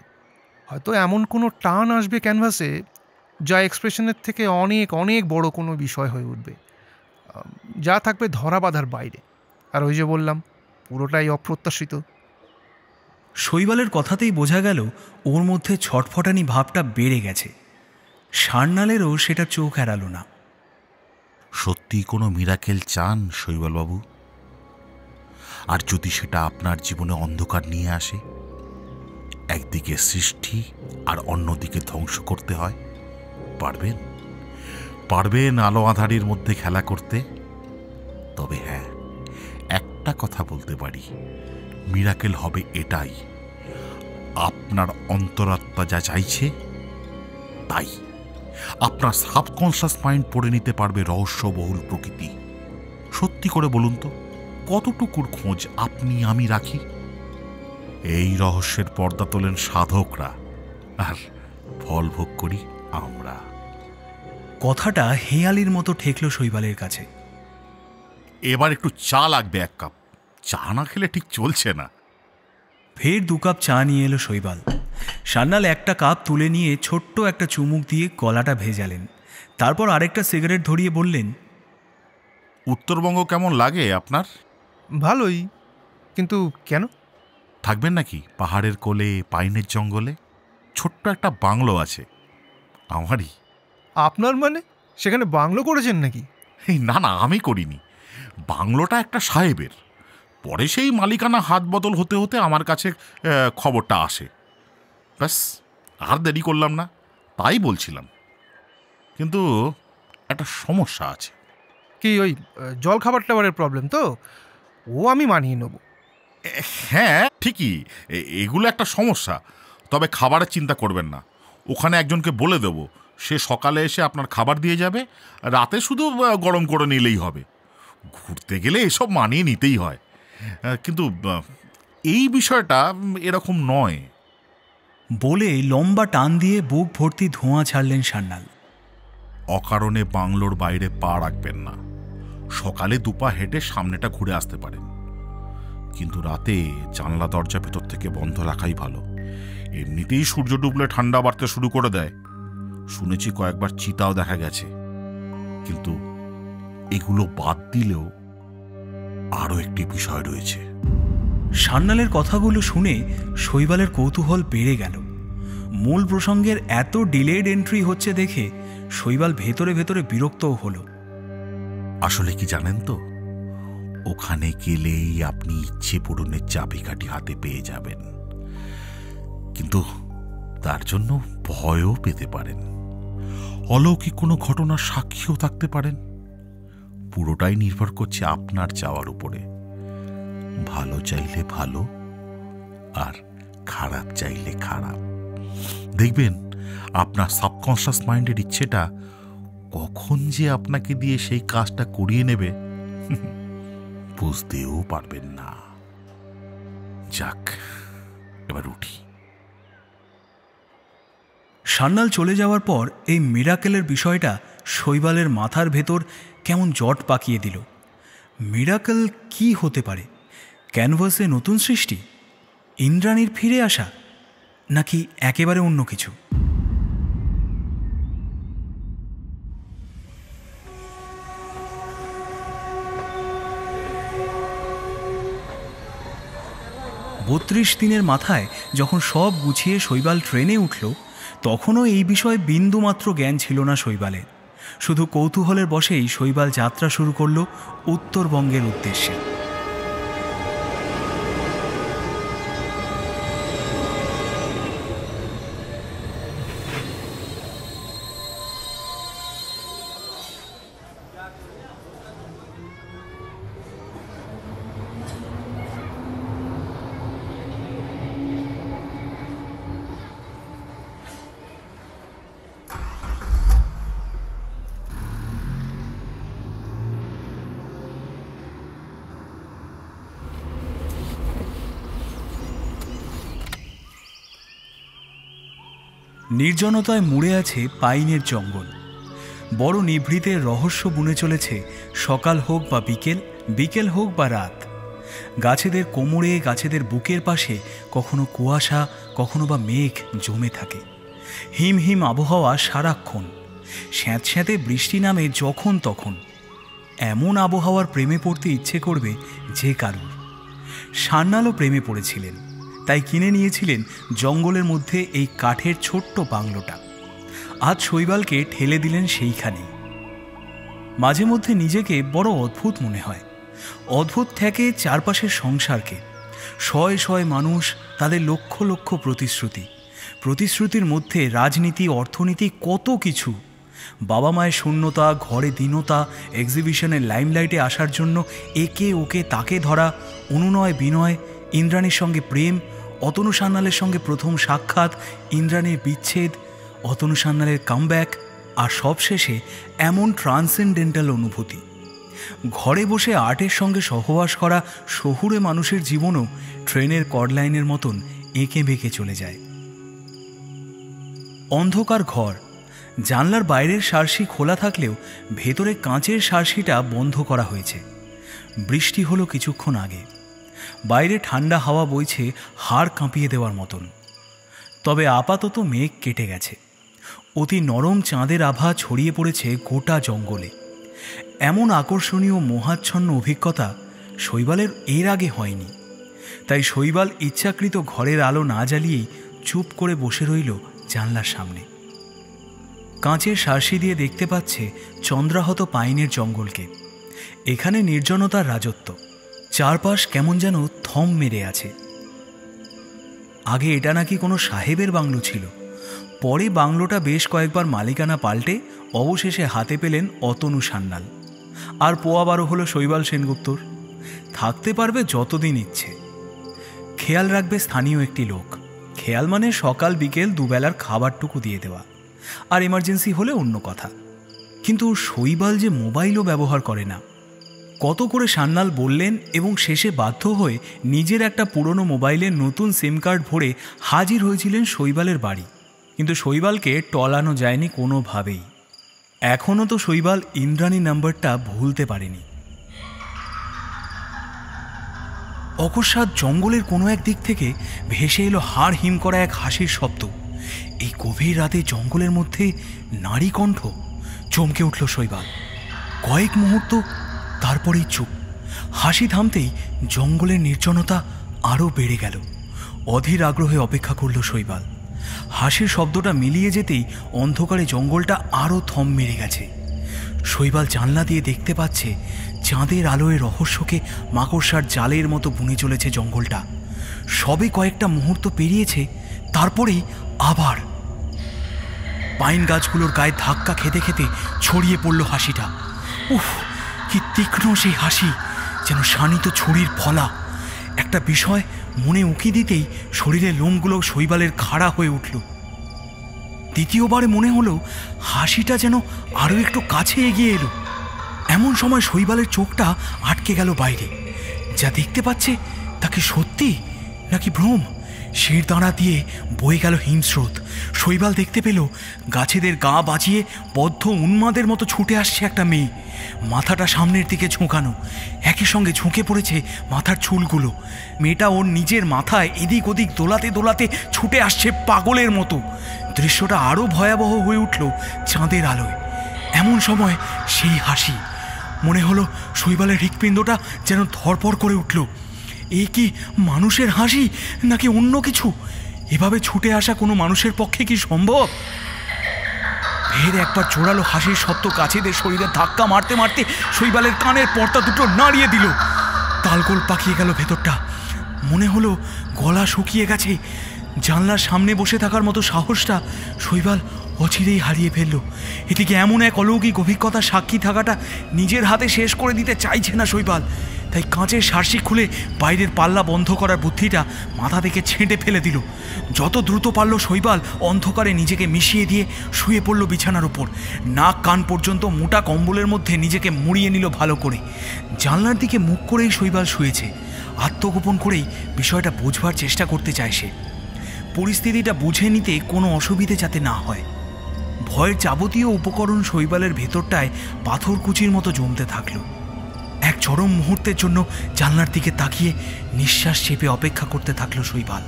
হয়তো এমন কোনো টান আসবে ক্যানভাসে যা এক্সপ্রেশনের থেকে অনেক অনেক বড় কোনো বিষয় হয়ে উঠবে, যা থাকবে ধরা বাঁধার বাইরে। আর ওই যে বললাম, পুরোটাই অপ্রত্যাশিত। শৈবালের কথাতেই বোঝা গেল ওর মধ্যে ছটফটানি ভাবটা বেড়ে গেছে। সান্যালেরও সেটা চোখ এড়ালো না। সত্যি কোনো মিরাকেল চান শৈবালবাবু? আর যদি সেটা আপনার জীবনে অন্ধকার নিয়ে আসে, একদিকে সৃষ্টি আর অন্যদিকে ধ্বংস করতে হয়, পারবেন আলো আঁধারির মধ্যে খেলা করতে? তবে হ্যাঁ, একটা কথা বলতে পারি, মিরাকেল হবে এটাই, আপনার অন্তরাত্মা যা চাইছে তাই। আপনার সাবকনশাস মাইন্ড পড়ে নিতে পারবে রহস্যবহুল প্রকৃতি। সত্যি করে বলুন তো, কতটুকুর খোঁজ আপনি আমি রাখি? এই রহস্যের পর্দা তোলেন সাধকরা, আর ফল ভোগ করি আমরা। কথাটা হেয়ালির মতো ঠেকল শৈবালের কাছে। এবার একটু চা লাগবে, এক কাপ। চা না খেলে ঠিক চলছে না। ফের 2 কাপ চা নিয়ে এলো শৈবাল। সান্যাল একটা কাপ তুলে নিয়ে ছোট্ট একটা চুমুক দিয়ে গলাটা ভেজালেন। তারপর আরেকটা সিগারেট ধরিয়ে বললেন, উত্তরবঙ্গ কেমন লাগে আপনার? ভালোই, কিন্তু কেন? থাকবেন নাকি পাহাড়ের কোলে, পাইনের জঙ্গলে? ছোট্ট একটা বাংলো আছে আমারই। আপনার মানে সেখানে বাংলো করেছেন নাকি? না, আমি করিনি। বাংলোটা একটা সাহেবের। পরে সেই মালিকানা হাত বদল হতে হতে আমার কাছে খবরটা আসে। ব্যাস, আর দেরি করলাম না, তাই বলছিলাম। কিন্তু একটা সমস্যা আছে। কি ওই জল খাবার টাবারের প্রবলেম? তো ও আমি মানিয়ে নেব। হ্যাঁ ঠিকই, এগুলো একটা সমস্যা। তবে খাবারের চিন্তা করবেন না, ওখানে একজনকে বলে দেবো, সে সকালে এসে আপনার খাবার দিয়ে যাবে, রাতে শুধু গরম করে নিলেই হবে। ঘুরতে গেলে এসব মানিয়ে নিতেই হয়। কিন্তু এই বিষয়টা এরকম নয়। বলে লম্বা টান দিয়ে বুক ভর্তি ধোঁয়া ছাড়লেন সান্যাল। অকারণে বাংলোর বাইরে পা রাখবেন না। সকালে 2 পা হেঁটে সামনেটা ঘুরে আসতে পারেন, কিন্তু রাতে জানলা দরজা ভেতর থেকে বন্ধ রাখাই ভালো। এমনিতেই সূর্য ডুবলে ঠান্ডা বাড়তে শুরু করে দেয়। শুনেছি কয়েকবার চিতাও দেখা গেছে। কিন্তু এগুলো বাদ দিলেও আরও একটি বিষয় রয়েছে। সান্যালের কথাগুলো শুনে শৈবালের কৌতূহল বেড়ে গেল। মূল প্রসঙ্গের এত ডিলেড এন্ট্রি হচ্ছে দেখে শৈবাল ভেতরে ভেতরে বিরক্তও হলো। আসলে কি জানেন তো, ওখানে গেলেই আপনি ইচ্ছে পূরণের চাবিকাঠি হাতে পেয়ে যাবেন, কিন্তু তার জন্য ভয়ও পেতে পারেন। অলৌকিক কোনো ঘটনার সাক্ষীও থাকতে পারেন। পুরোটাই নির্ভর করছে আপনার চাওয়ার উপরে। ভালো চাইলে ভালো, আর খারাপ চাইলে খারাপ। দেখবেন আপনার সাবকনশিয়াস মাইন্ডের ইচ্ছেটা কখন যে আপনাকে দিয়ে সেই কাজটা করিয়ে নেবে বুঝতেও পারবেন না। যাক, এবার উঠি। সান্যাল চলে যাওয়ার পর এই মিরাকেলের বিষয়টা শৈবালের মাথার ভেতর কেমন জট পাকিয়ে দিল। মিরাকেল কি হতে পারে? ক্যানভাসে নতুন সৃষ্টি, ইন্দ্রাণীর ফিরে আসা, নাকি একেবারে অন্য কিছু? বত্রিশ দিনের মাথায় যখন সব গুছিয়ে শৈবাল ট্রেনে উঠল, তখনও এই বিষয়ে বিন্দুমাত্র জ্ঞান ছিল না শৈবালের। শুধু কৌতূহলের বশেই শৈবাল যাত্রা শুরু করল উত্তরবঙ্গের উদ্দেশ্যে। নির্জনতায় মুড়ে আছে পাইনের জঙ্গল। বড় নিভৃতে রহস্য বুনে চলেছে, সকাল হোক বা বিকেল, বিকেল হোক বা রাত। গাছেদের কোমরে, গাছেদের বুকের পাশে কখনো কুয়াশা, কখনো বা মেঘ জমে থাকে। হিম হিম আবহাওয়া সারাক্ষণ, স্যাঁতস্যাঁতে বৃষ্টি নামে যখন তখন। এমন আবহাওয়ার প্রেমে পড়তে ইচ্ছে করবে যে কারুর। সান্যালও প্রেমে পড়েছিলেন, তাই কিনে নিয়েছিলেন জঙ্গলের মধ্যে এই কাঠের ছোট্ট বাংলোটা। আজ শৈবালকে ঠেলে দিলেন সেইখানেই। মাঝে মধ্যে নিজেকে বড় অদ্ভুত মনে হয়। অদ্ভুত থেকে চারপাশের সংসারকে, শয়ে শয়ে মানুষ, তাদের লক্ষ লক্ষ প্রতিশ্রুতি, প্রতিশ্রুতির মধ্যে রাজনীতি, অর্থনীতি, কত কিছু। বাবা মায়ের শূন্যতা, ঘরে দীনতা, এক্সিবিশনের লাইমলাইটে আসার জন্য একে ওকে তাকে ধরা, অনুনয় বিনয়, ইন্দ্রাণীর সঙ্গে প্রেম, অতনু সান্যালের সঙ্গে প্রথম সাক্ষাৎ, ইন্দ্রাণীর বিচ্ছেদ, অতনু সান্যালের কামব্যাক, আর সবশেষে এমন ট্রান্সেন্ডেন্টাল অনুভূতি। ঘরে বসে আর্টের সঙ্গে সহবাস করা শহুরে মানুষের জীবনও ট্রেনের কর্ডলাইনের মতন এঁকে বেঁকে চলে যায়। অন্ধকার ঘর, জানলার বাইরের শার্সি খোলা থাকলেও ভেতরে কাঁচের শার্সিটা বন্ধ করা হয়েছে। বৃষ্টি হলো কিছুক্ষণ আগে। বাইরে ঠান্ডা হাওয়া বইছে হাড় কাঁপিয়ে দেওয়ার মতন। তবে আপাতত মেঘ কেটে গেছে। অতি নরম চাঁদের আভা ছড়িয়ে পড়েছে গোটা জঙ্গলে। এমন আকর্ষণীয় মোহাচ্ছন্ন অভিজ্ঞতা শৈবালের এর আগে হয়নি। তাই শৈবাল ইচ্ছাকৃত ঘরের আলো না জ্বালিয়েই চুপ করে বসে রইল জানলার সামনে। কাঁচের শার্সি দিয়ে দেখতে পাচ্ছে চন্দ্রাহত পাইনের জঙ্গলকে। এখানে নির্জনতার রাজত্ব। চারপাশ কেমন যেন থম মেরে আছে। আগে এটা নাকি কোনো সাহেবের বাংলো ছিল। পরে বাংলোটা বেশ কয়েকবার মালিকানা পাল্টে অবশেষে হাতে পেলেন অতনু সান্যাল। আর পোয়া 12 হলো শৈবাল সেনগুপ্তর। থাকতে পারবে যতদিন ইচ্ছে। খেয়াল রাখবে স্থানীয় একটি লোক। খেয়াল মানে সকাল বিকেল দুবেলার খাবারটুকু দিয়ে দেওয়া, আর এমার্জেন্সি হলে অন্য কথা। কিন্তু শৈবাল যে মোবাইলও ব্যবহার করে না। কত করে সান্যাল বললেন এবং শেষে বাধ্য হয়ে নিজের একটা পুরনো মোবাইলের নতুন সিম কার্ড ভরে হাজির হয়েছিলেন শৈবালের বাড়ি। কিন্তু শৈবালকে টলানো যায়নি কোনোভাবেই। এখনও তো শৈবাল ইন্দ্রাণী নাম্বারটা ভুলতে পারেনি। অকস্মাৎ জঙ্গলের কোনো এক দিক থেকে ভেসে এলো হাড় হিম করা এক হাসির শব্দ। এই গভীর রাতে জঙ্গলের মধ্যে নারী কণ্ঠ। চমকে উঠল শৈবাল। কয়েক মুহূর্ত, তারপরেই চুপ। হাসি থামতেই জঙ্গলের নির্জনতা আরও বেড়ে গেল। অধীর আগ্রহে অপেক্ষা করল শৈবাল। হাসির শব্দটা মিলিয়ে যেতেই অন্ধকারে জঙ্গলটা আরও থম মেরে গেছে। শৈবাল জানলা দিয়ে দেখতে পাচ্ছে চাঁদের আলোয় রহস্যকে মাকড়সার জালের মতো বুনে চলেছে জঙ্গলটা। সবে কয়েকটা মুহূর্ত পেরিয়েছে, তারপরেই আবার পাইন গাছগুলোর গায়ে ধাক্কা খেতে খেতে ছড়িয়ে পড়ল হাসিটা। উফ, কি তীক্ষ্ণ সেই হাসি, যেন শানিত ছুরির ফলা। একটা বিষয় মনে উঁকি দিতেই শরীরের লোমগুলো শৈবালের খাড়া হয়ে উঠল। দ্বিতীয়বারে মনে হলো হাসিটা যেন আরও একটু কাছে এগিয়ে এলো। এমন সময় শৈবালের চোখটা আটকে গেল বাইরে। যা দেখতে পাচ্ছে তাকে সত্যি নাকি ভ্রম? শির দাঁড়া দিয়ে বয়ে গেল হিমস্রোত। শৈবাল দেখতে পেল গাছেদের গা বাজিয়ে বদ্ধ উন্মাদের মতো ছুটে আসছে একটা মেয়ে, মাথাটা সামনের দিকে ঝোঁকানো। একই সঙ্গে ঝুঁকে পড়েছে মাথার চুলগুলো। মেয়েটা ওর নিজের মাথায় এদিক ওদিক দোলাতে দোলাতে ছুটে আসছে পাগলের মতো। দৃশ্যটা আরও ভয়াবহ হয়ে উঠল চাঁদের আলোয়। এমন সময় সেই হাসি। মনে হলো শৈবালের হৃৎপিণ্ডটা যেন ধরপড় করে উঠল। এ কি মানুষের হাসি নাকি অন্য কিছু? এভাবে ছুটে আসা কোনো মানুষের পক্ষে কি সম্ভব? ফের একবার জোরালো হাসির শব্দ গাছেদের শরীরে ধাক্কা মারতে মারতে শৈবালের কানের পর্দা দুটো নাড়িয়ে দিল। তালগোল পাকিয়ে গেল ভেতরটা। মনে হলো গলা শুকিয়ে গেছে। জানলার সামনে বসে থাকার মতো সাহসটা শৈবাল অচিরেই হারিয়ে ফেলল। এদিকে এমন এক অলৌকিক অভিজ্ঞতার সাক্ষী থাকাটা নিজের হাতে শেষ করে দিতে চাইছে না শৈবাল। তাই কাঁচের শার্সি খুলে বাইরের পাল্লা বন্ধ করার বুদ্ধিটা মাথা থেকে ছেঁটে ফেলে দিল। যত দ্রুত পারল শৈবাল অন্ধকারে নিজেকে মিশিয়ে দিয়ে শুয়ে পড়ল বিছানার ওপর। নাক কান পর্যন্ত মোটা কম্বলের মধ্যে নিজেকে মুড়িয়ে নিল ভালো করে। জানলার দিকে মুখ করেই শৈবাল শুয়েছে। আত্মগোপন করেই বিষয়টা বোঝবার চেষ্টা করতে চায় সে। পরিস্থিতিটা বুঝে নিতে কোনো অসুবিধে যাতে না হয়। ভয়ের যাবতীয় উপকরণ শৈবালের ভেতরটায় পাথরকুচির মতো জমতে থাকলো। এক চরম মুহূর্তের জন্য জানলার দিকে তাকিয়ে নিঃশ্বাস চেপে অপেক্ষা করতে থাকলো শৈবাল।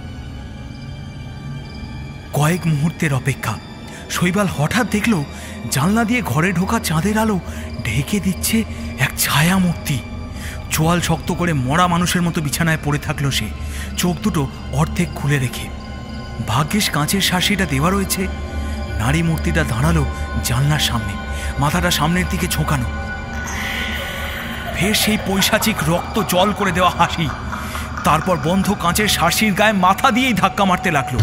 কয়েক মুহূর্তের অপেক্ষা। শৈবাল হঠাৎ দেখল জানলা দিয়ে ঘরে ঢোকা চাঁদের আলো ঢেকে দিচ্ছে এক ছায়া মূর্তি। চোয়াল শক্ত করে মরা মানুষের মতো বিছানায় পড়ে থাকলো সে, চোখ দুটো অর্ধেক খুলে রেখে। ভাগ্যিস কাঁচের শাঁসিটা দেওয়া রয়েছে। নারী মূর্তিটা দাঁড়ালো জানলার সামনে, মাথাটা সামনের দিকে ঝোঁকানো। ফের সেই পৈশাচিক রক্ত জল করে দেওয়া হাসি। তারপর বন্ধ কাঁচের শাঁসির গায়ে মাথা দিয়েই ধাক্কা মারতে লাগলো।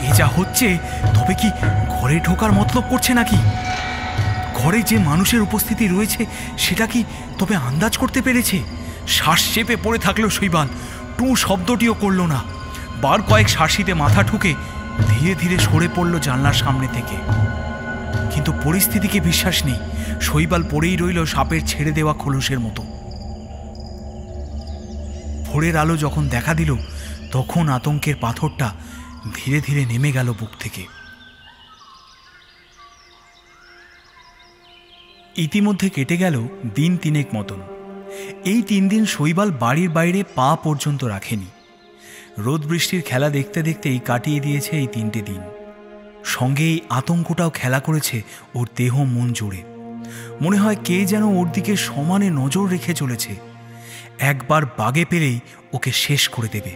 এ যা হচ্ছে, তবে কি ঘরে ঢোকার মতলব করছে নাকি? ঘরে যে মানুষের উপস্থিতি রয়েছে সেটা কি তবে আন্দাজ করতে পেরেছে? শ্বাস চেপে পড়ে থাকলো শৈবাল। টু শব্দটিও করল না। বার কয়েক শাঁসিতে মাথা ঠুকে ধীরে ধীরে সরে পড়ল জানলার সামনে থেকে। কিন্তু পরিস্থিতিকে বিশ্বাস নেই। শৈবাল পড়েই রইল সাপের ছেড়ে দেওয়া খোলসের মতো। ভোরের আলো যখন দেখা দিল তখন আতঙ্কের পাথরটা ধীরে ধীরে নেমে গেল বুক থেকে। ইতিমধ্যে কেটে গেল দিন তিনেক মতন। এই 3 দিন শৈবাল বাড়ির বাইরে পা পর্যন্ত রাখেনি। রোদ বৃষ্টির খেলা দেখতে দেখতেই কাটিয়ে দিয়েছে এই 3টে দিন। সঙ্গে এই আতঙ্কটাও খেলা করেছে ওর দেহ মন জুড়ে। মনে হয় কে যেন ওর দিকে সমানে নজর রেখে চলেছে। একবার বাগে পেলেই ওকে শেষ করে দেবে।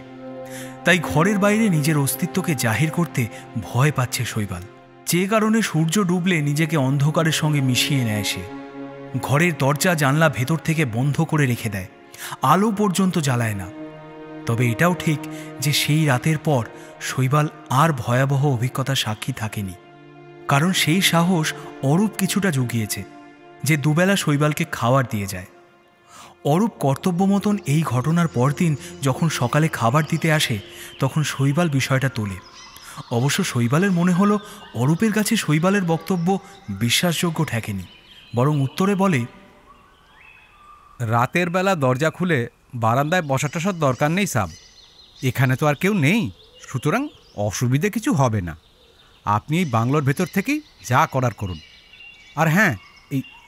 তাই ঘরের বাইরে নিজের অস্তিত্বকে জাহির করতে ভয় পাচ্ছে শৈবাল। যে কারণে সূর্য ডুবলে নিজেকে অন্ধকারের সঙ্গে মিশিয়ে নেয় সে। ঘরের দরজা জানলা ভেতর থেকে বন্ধ করে রেখে দেয়, আলো পর্যন্ত জ্বালায় না। তবে এটাও ঠিক যে সেই রাতের পর শৈবাল আর ভয়াবহ অভিজ্ঞতার সাক্ষী থাকেনি। কারণ সেই সাহস অরূপ কিছুটা জুগিয়েছে, যে দুবেলা শৈবালকে খাবার দিয়ে যায়। অরূপ কর্তব্য মতন এই ঘটনার পরদিন যখন সকালে খাবার দিতে আসে তখন শৈবাল বিষয়টা তোলে। অবশ্য শৈবালের মনে হলো অরূপের কাছে শৈবালের বক্তব্য বিশ্বাসযোগ্য ঠেকেনি, বরং উত্তরে বলে, রাতের বেলা দরজা খুলে বারান্দায় বসা টসার দরকার নেই সাব। এখানে তো আর কেউ নেই, সুতরাং অসুবিধে কিছু হবে না। আপনি এই বাংলোর ভেতর থেকেই যা করার করুন। আর হ্যাঁ,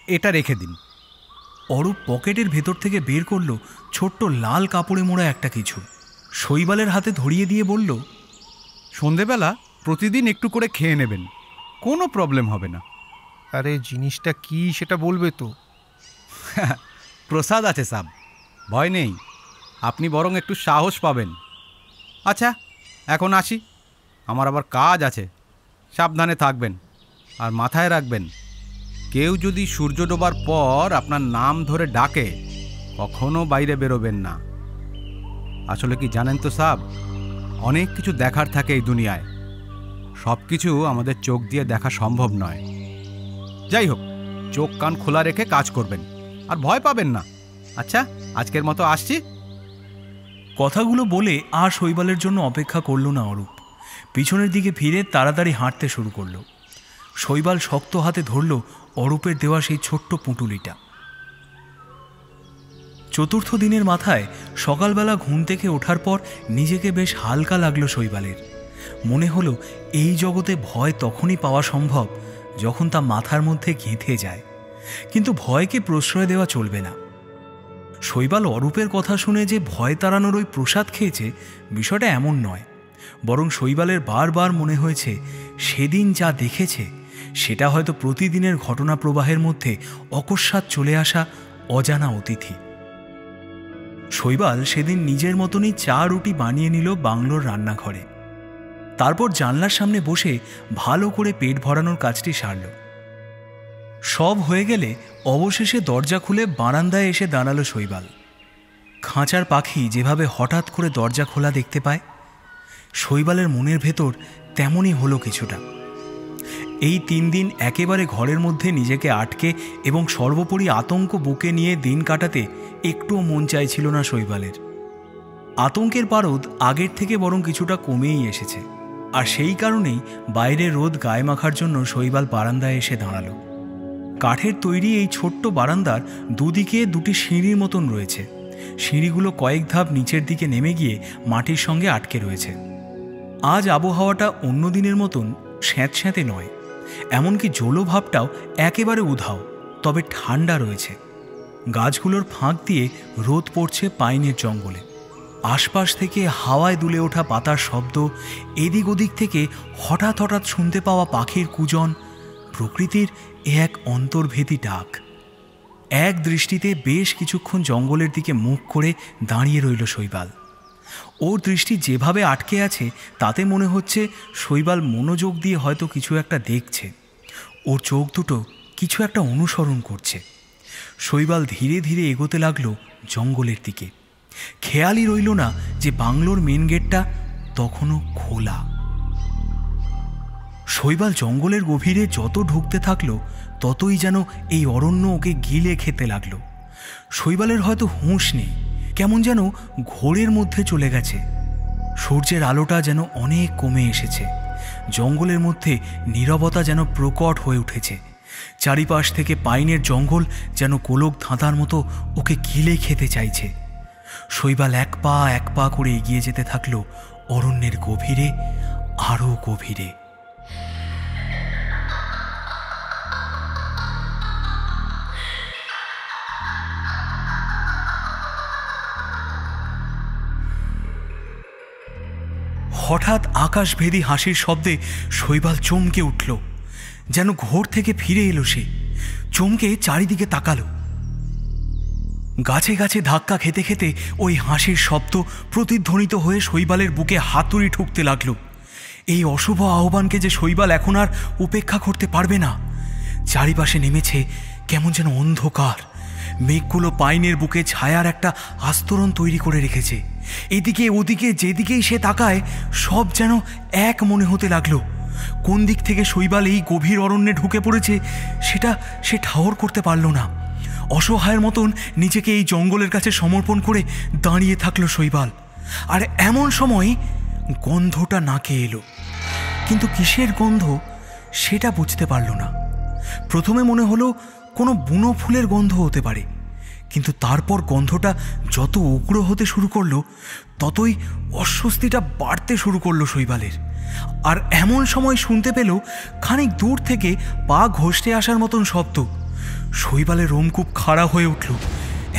এটা রেখে দিন। অরূপ পকেটের ভেতর থেকে বের করলো ছোট্ট লাল কাপড়ে মোড়া একটা কিছু। শৈবালের হাতে ধরিয়ে দিয়ে বলল, সন্ধেবেলা প্রতিদিন একটু করে খেয়ে নেবেন, কোনো প্রবলেম হবে না। আরে জিনিসটা কি সেটা বলবে তো? প্রসাদ আছে সাব, ভয় নেই। আপনি বরং একটু সাহস পাবেন। আচ্ছা, এখন আসি, আমার আবার কাজ আছে। সাবধানে থাকবেন, আর মাথায় রাখবেন, কেউ যদি সূর্য ডোবার পর আপনার নাম ধরে ডাকে কখনো বাইরে বেরোবেন না। আসলে কি জানেন তো সাব, অনেক কিছু দেখার থাকে এই দুনিয়ায়। সব কিছু আমাদের চোখ দিয়ে দেখা সম্ভব নয়। যাই হোক, চোখ কান খোলা রেখে কাজ করবেন, আর ভয় পাবেন না। আচ্ছা, আজকের মতো আসছি। কথাগুলো বলে আর শৈবালের জন্য অপেক্ষা করল না অরূপ। পিছনের দিকে ফিরে তাড়াতাড়ি হাঁটতে শুরু করলো। শৈবাল শক্ত হাতে ধরল অরূপের দেওয়া সেই ছোট্ট পুঁটুলিটা। চতুর্থ দিনের মাথায় সকালবেলা ঘুম থেকে ওঠার পর নিজেকে বেশ হালকা লাগলো শৈবালের। মনে হলো এই জগতে ভয় তখনই পাওয়া সম্ভব যখন তা মাথার মধ্যে গেঁথে যায়, কিন্তু ভয়কে প্রশ্রয় দেওয়া চলবে না। শৈবাল অরূপের কথা শুনে যে ভয় তাড়ানোর ওই প্রসাদ খেয়েছে বিষয়টা এমন নয়, বরং শৈবালের বারবার মনে হয়েছে সেদিন যা দেখেছে সেটা হয়তো প্রতিদিনের ঘটনা প্রবাহের মধ্যে অকস্মাৎ চলে আসা অজানা অতিথি। শৈবাল সেদিন নিজের মতনই চা রুটি বানিয়ে নিল বাংলোর রান্নাঘরে। তারপর জানলার সামনে বসে ভালো করে পেট ভরানোর কাজটি সারল। সব হয়ে গেলে অবশেষে দরজা খুলে বারান্দায় এসে দাঁড়ালো শৈবাল। খাঁচার পাখি যেভাবে হঠাৎ করে দরজা খোলা দেখতে পায়, শৈবালের মনের ভেতর তেমনই হলো কিছুটা। এই 3 দিন একেবারে ঘরের মধ্যে নিজেকে আটকে এবং সর্বোপরি আতঙ্ক বুকে নিয়ে দিন কাটাতে একটুও মন চাইছিল না শৈবালের। আতঙ্কের পারদ আগের থেকে বরং কিছুটা কমেই এসেছে, আর সেই কারণেই বাইরে রোদ গায়ে মাখার জন্য শৈবাল বারান্দায় এসে দাঁড়ালো। কাঠের তৈরি এই ছোট্ট বারান্দার দুদিকে 2টি সিঁড়ির মতন রয়েছে। সিঁড়িগুলো কয়েক ধাপ নিচের দিকে নেমে গিয়ে মাটির সঙ্গে আটকে রয়েছে। আজ আবহাওয়াটা অন্য দিনের মতন স্যাঁতস্যাঁতে নয়, এমনকি জলভাবটাও একেবারে উধাও, তবে ঠান্ডা রয়েছে। গাছগুলোর ফাঁক দিয়ে রোদ পড়ছে পাইনের জঙ্গলে। আশপাশ থেকে হাওয়ায় দুলে ওঠা পাতার শব্দ, এদিক ওদিক থেকে হঠাৎ হঠাৎ শুনতে পাওয়া পাখির কুজন, প্রকৃতির এক অন্তর্ভেদী ডাক। এক দৃষ্টিতে বেশ কিছুক্ষণ জঙ্গলের দিকে মুখ করে দাঁড়িয়ে রইল শৈবাল। ওর দৃষ্টি যেভাবে আটকে আছে তাতে মনে হচ্ছে শৈবাল মনোযোগ দিয়ে হয়তো কিছু একটা দেখছে। ওর চোখ দুটো কিছু একটা অনুসরণ করছে। শৈবাল ধীরে ধীরে এগোতে লাগলো জঙ্গলের দিকে। খেয়ালই রইল না যে বাংলোর মেন গেটটা তখনও খোলা। শৈবাল জঙ্গলের গভীরে যত ঢুকতে থাকলো ততই যেন এই অরণ্য ওকে গিলে খেতে লাগলো। শৈবালের হয়তো হুঁশ নেই, কেমন যেন ঘোরের মধ্যে চলে গেছে। সূর্যের আলোটা যেন অনেক কমে এসেছে। জঙ্গলের মধ্যে নীরবতা যেন প্রকট হয়ে উঠেছে। চারিপাশ থেকে পাইনের জঙ্গল যেন গোলক ধাঁধার মতো ওকে গিলে খেতে চাইছে। শৈবাল এক পা করে এগিয়ে যেতে থাকলো অরণ্যের গভীরে, আরও গভীরে। হঠাৎ আকাশভেদী হাসির শব্দে শৈবাল চমকে উঠল, যেন ঘোর থেকে ফিরে এলো সে। চমকে চারিদিকে তাকালো। গাছে গাছে ধাক্কা খেতে খেতে ওই হাসির শব্দ প্রতিধ্বনিত হয়ে শৈবালের বুকে হাতুড়ি ঠুকতে লাগলো। এই অশুভ আহ্বানকে যে শৈবাল এখন আর উপেক্ষা করতে পারবে না। চারিপাশে নেমেছে কেমন যেন অন্ধকার। মেঘগুলো পাইনের বুকে ছায়ার একটা আস্তরণ তৈরি করে রেখেছে। এদিকে ওদিকে যেদিকেই সে তাকায় সব যেন এক মনে হতে লাগলো। কোন দিক থেকে শৈবাল এই গভীর অরণ্যে ঢুকে পড়েছে সেটা সে ঠাহর করতে পারল না। অসহায়ের মতন নিজেকে এই জঙ্গলের কাছে সমর্পণ করে দাঁড়িয়ে থাকলো শৈবাল। আর এমন সময় গন্ধটা নাকে এলো, কিন্তু কিসের গন্ধ সেটা বুঝতে পারল না। প্রথমে মনে হলো কোনো বুনো ফুলের গন্ধ হতে পারে, কিন্তু তারপর গন্ধটা যত উগ্র হতে শুরু করলো ততই অস্বস্তিটা বাড়তে শুরু করলো শৈবালের। আর এমন সময় শুনতে পেল খানিক দূর থেকে পা ঘষতে আসার মতন শব্দ। শৈবালের রোমকূপ খাড়া হয়ে উঠল।